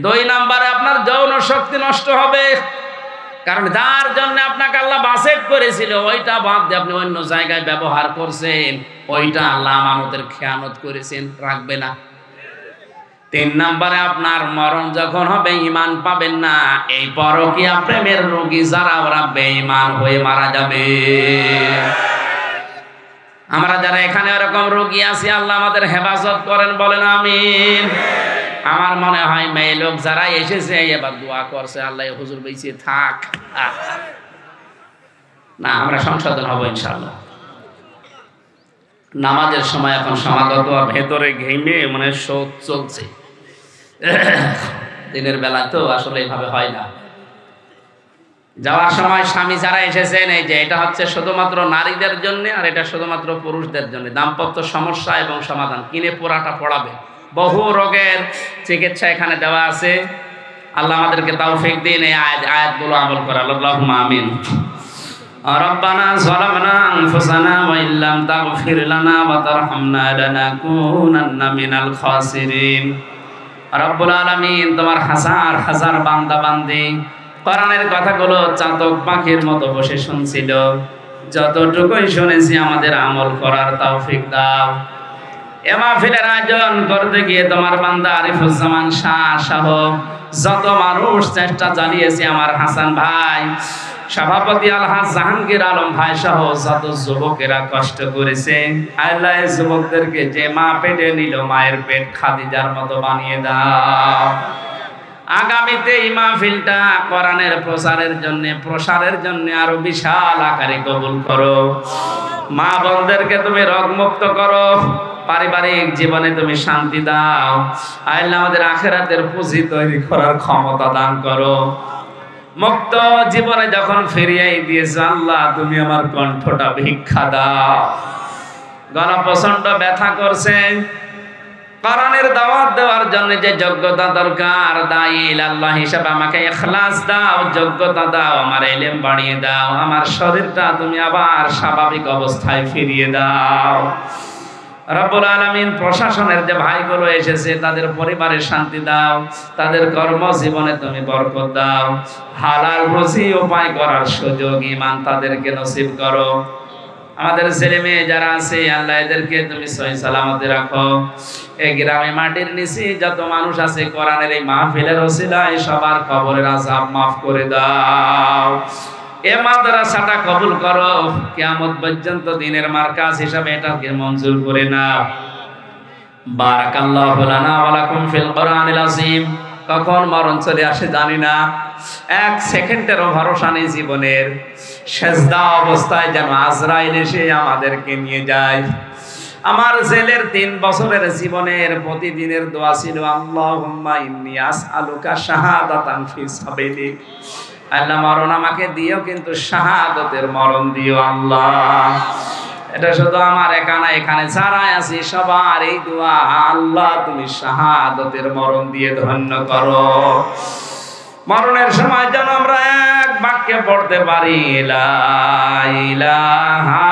দুই নম্বরে আপনার যৌন শক্তি নষ্ট হবে, কারণ যার জন্য আপনাকে আল্লাহ বাসেট করেছিল ওইটা বাদ দিয়ে আপনি অন্য জায়গায় ব্যবহার করছেন, ওইটা আল্লাহ আমানতের খেয়ানত করেছেন, রাখবে না। তিন নম্বরে আপনার মরণ যখন হবে ঈমান পাবেন না। এই পরকীয়া প্রেমের রোগী যারা, ওরা বেঈমান হয়ে মারা যাবে। আমরা যারা এখানে এরকম রোগী আছি, আল্লাহ আমাদের হেফাজত করেন, বলেন আমিন। আমার মনে হয় মেয়ে লোক যারা এসেছে এবার দোয়া করছে, আল্লাহ হুজুর বেঁচে থাক। না, আমরা সংশোধন হব ইনশাআল্লাহ। নামাজের সময় এখন সমাগত, ভেতরে ঘেমে মানে শোক চলছে। দিনের বেলা তো আসলে এইভাবে হয় না। যাওয়ার সময় স্বামী যারা এসেছেন, এই যে এটা হচ্ছে শুধুমাত্র নারীদের জন্য, আর এটা শুধুমাত্র পুরুষদের জন্য। দাম্পত্য সমস্যা এবং সমাধান, কিনে পোড়াটা পড়াবে। বহু রোগের চিকিৎসা এখানে দেওয়া আছে। আল্লাহ আমাদেরকে তৌফিক দিন এই আয়াতগুলো আমল করার। আল্লাহুম্মা আমিন। রব্বানা যালামনা আনফুসানা ওয়া ইল্লাম তাগফির লানা ওয়া তারহামনা লানাকুনান্না মিনাল খাসিরিন। রব্বুল আলামিন, তোমার হাজার হাজার বান্দা বান্দি কোরআনের কথাগুলো চাতক পাখির মতো বসে শুনছিল। যতটুকুই শুনেছি আমাদের আমল করার তৌফিক দাও। এ মাহফিলের আয়োজন করতে গিয়ে তোমার বান্দা আরিফুজ্জামান শাহ সহ যত মানুষ চেষ্টা চালিয়েছে, আমার হাসান ভাই, সভাপতি আলহাজ জাহাঙ্গীর আলম ভাই সহ যত যুবকেরা কষ্ট করেছে, আল্লাহ যুবকদেরকে যে মা পেটে নিল, মায়ের পেট খাদিজার মতো বানিয়ে দাও। আগামীতে এই মাহফিলটা কোরআনের প্রচারের জন্য, প্রসারের জন্য আরো বিশাল আকারে কবুল করো। মা বোনদেরকে তুমি রোগমুক্ত করো, পারিবারিক জীবনে তুমি শান্তি দাও। আল্লাহ আমাদের আখিরাতের পুঁজি তৈরি করার ক্ষমতা দান করো। মুক্ত জীবনে যখন ফিরিয়ে দিয়েছো আল্লাহ, তুমি আমার কণ্ঠটা ভিক্ষা দাও। গলা প্রচন্ড ব্যথা করছে, কোরআনের দাওয়াত দেওয়ার জন্য যে যোগ্যতা দরকার, দাঈ ইলাল্লাহ হিসাবে আমাকে ইখলাস দাও, যোগ্যতা দাও, আমার ইলম বাড়িয়ে দাও, আমার শরীরটা তুমি আবার স্বাভাবিক অবস্থায় ফিরিয়ে দাও। রব্বুল আলামিন, প্রশাসনের যে ভাইগুলো এসেছে তাদের পরিবারে শান্তি দাও, তাদের কর্মজীবনে তুমি বরকত দাও, হালাল রুজি উপায় করার সুযোগ ঈমান তাদেরকে নসিব করো। আমাদের ছেলে মেয়ে যারা আছে আল্লাহ এদেরকে তুমি সহি সালামতে রাখো। এই গ্রামে মাটির নিচে যত মানুষ আছে, কোরআনের এই মাহফিলের ওসিলায় সবার কবরের আযাব মাফ করে দাও। এ মাদ্রাসাটা কবুল করো, কিয়ামত পর্যন্ত দিনের মার্কাজ হিসাবে এটাকে মঞ্জুর করে নাও। বারাকাল্লাহু লানা ওয়া লাকুম ফিল কোরআনিল আযীম। কখন মরণ চলে আসে জানি না, এক সেকেন্ডেরও ভরসা নেই জীবনের। সেজদা অবস্থায় যেন আজরাইল এসে আমাদেরকে নিয়ে যায়। আমার জেলের 3 বছরের জীবনের প্রতিদিনের দোয়া ছিল, আল্লাহুম্মা ইন্নী আসআলুকা শাহাদাতান ফি সাবিলিক। আল্লাহ, মরণ আমাকে দিও, কিন্তু শাহাদাতের মরণ দিও আল্লাহ। এটা শুধু আমার একা না, এখানে যারা আছি সবার এই দোয়া, আল্লাহ তুমি শাহাদাতের মরণ দিয়ে ধন্য করো। মরণের সময় যেন আমরা এক বাক্যে পড়তে পারি, লা ইলাহা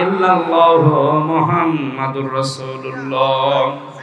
ইল্লাল্লাহু মুহাম্মাদুর রাসূলুল্লাহ।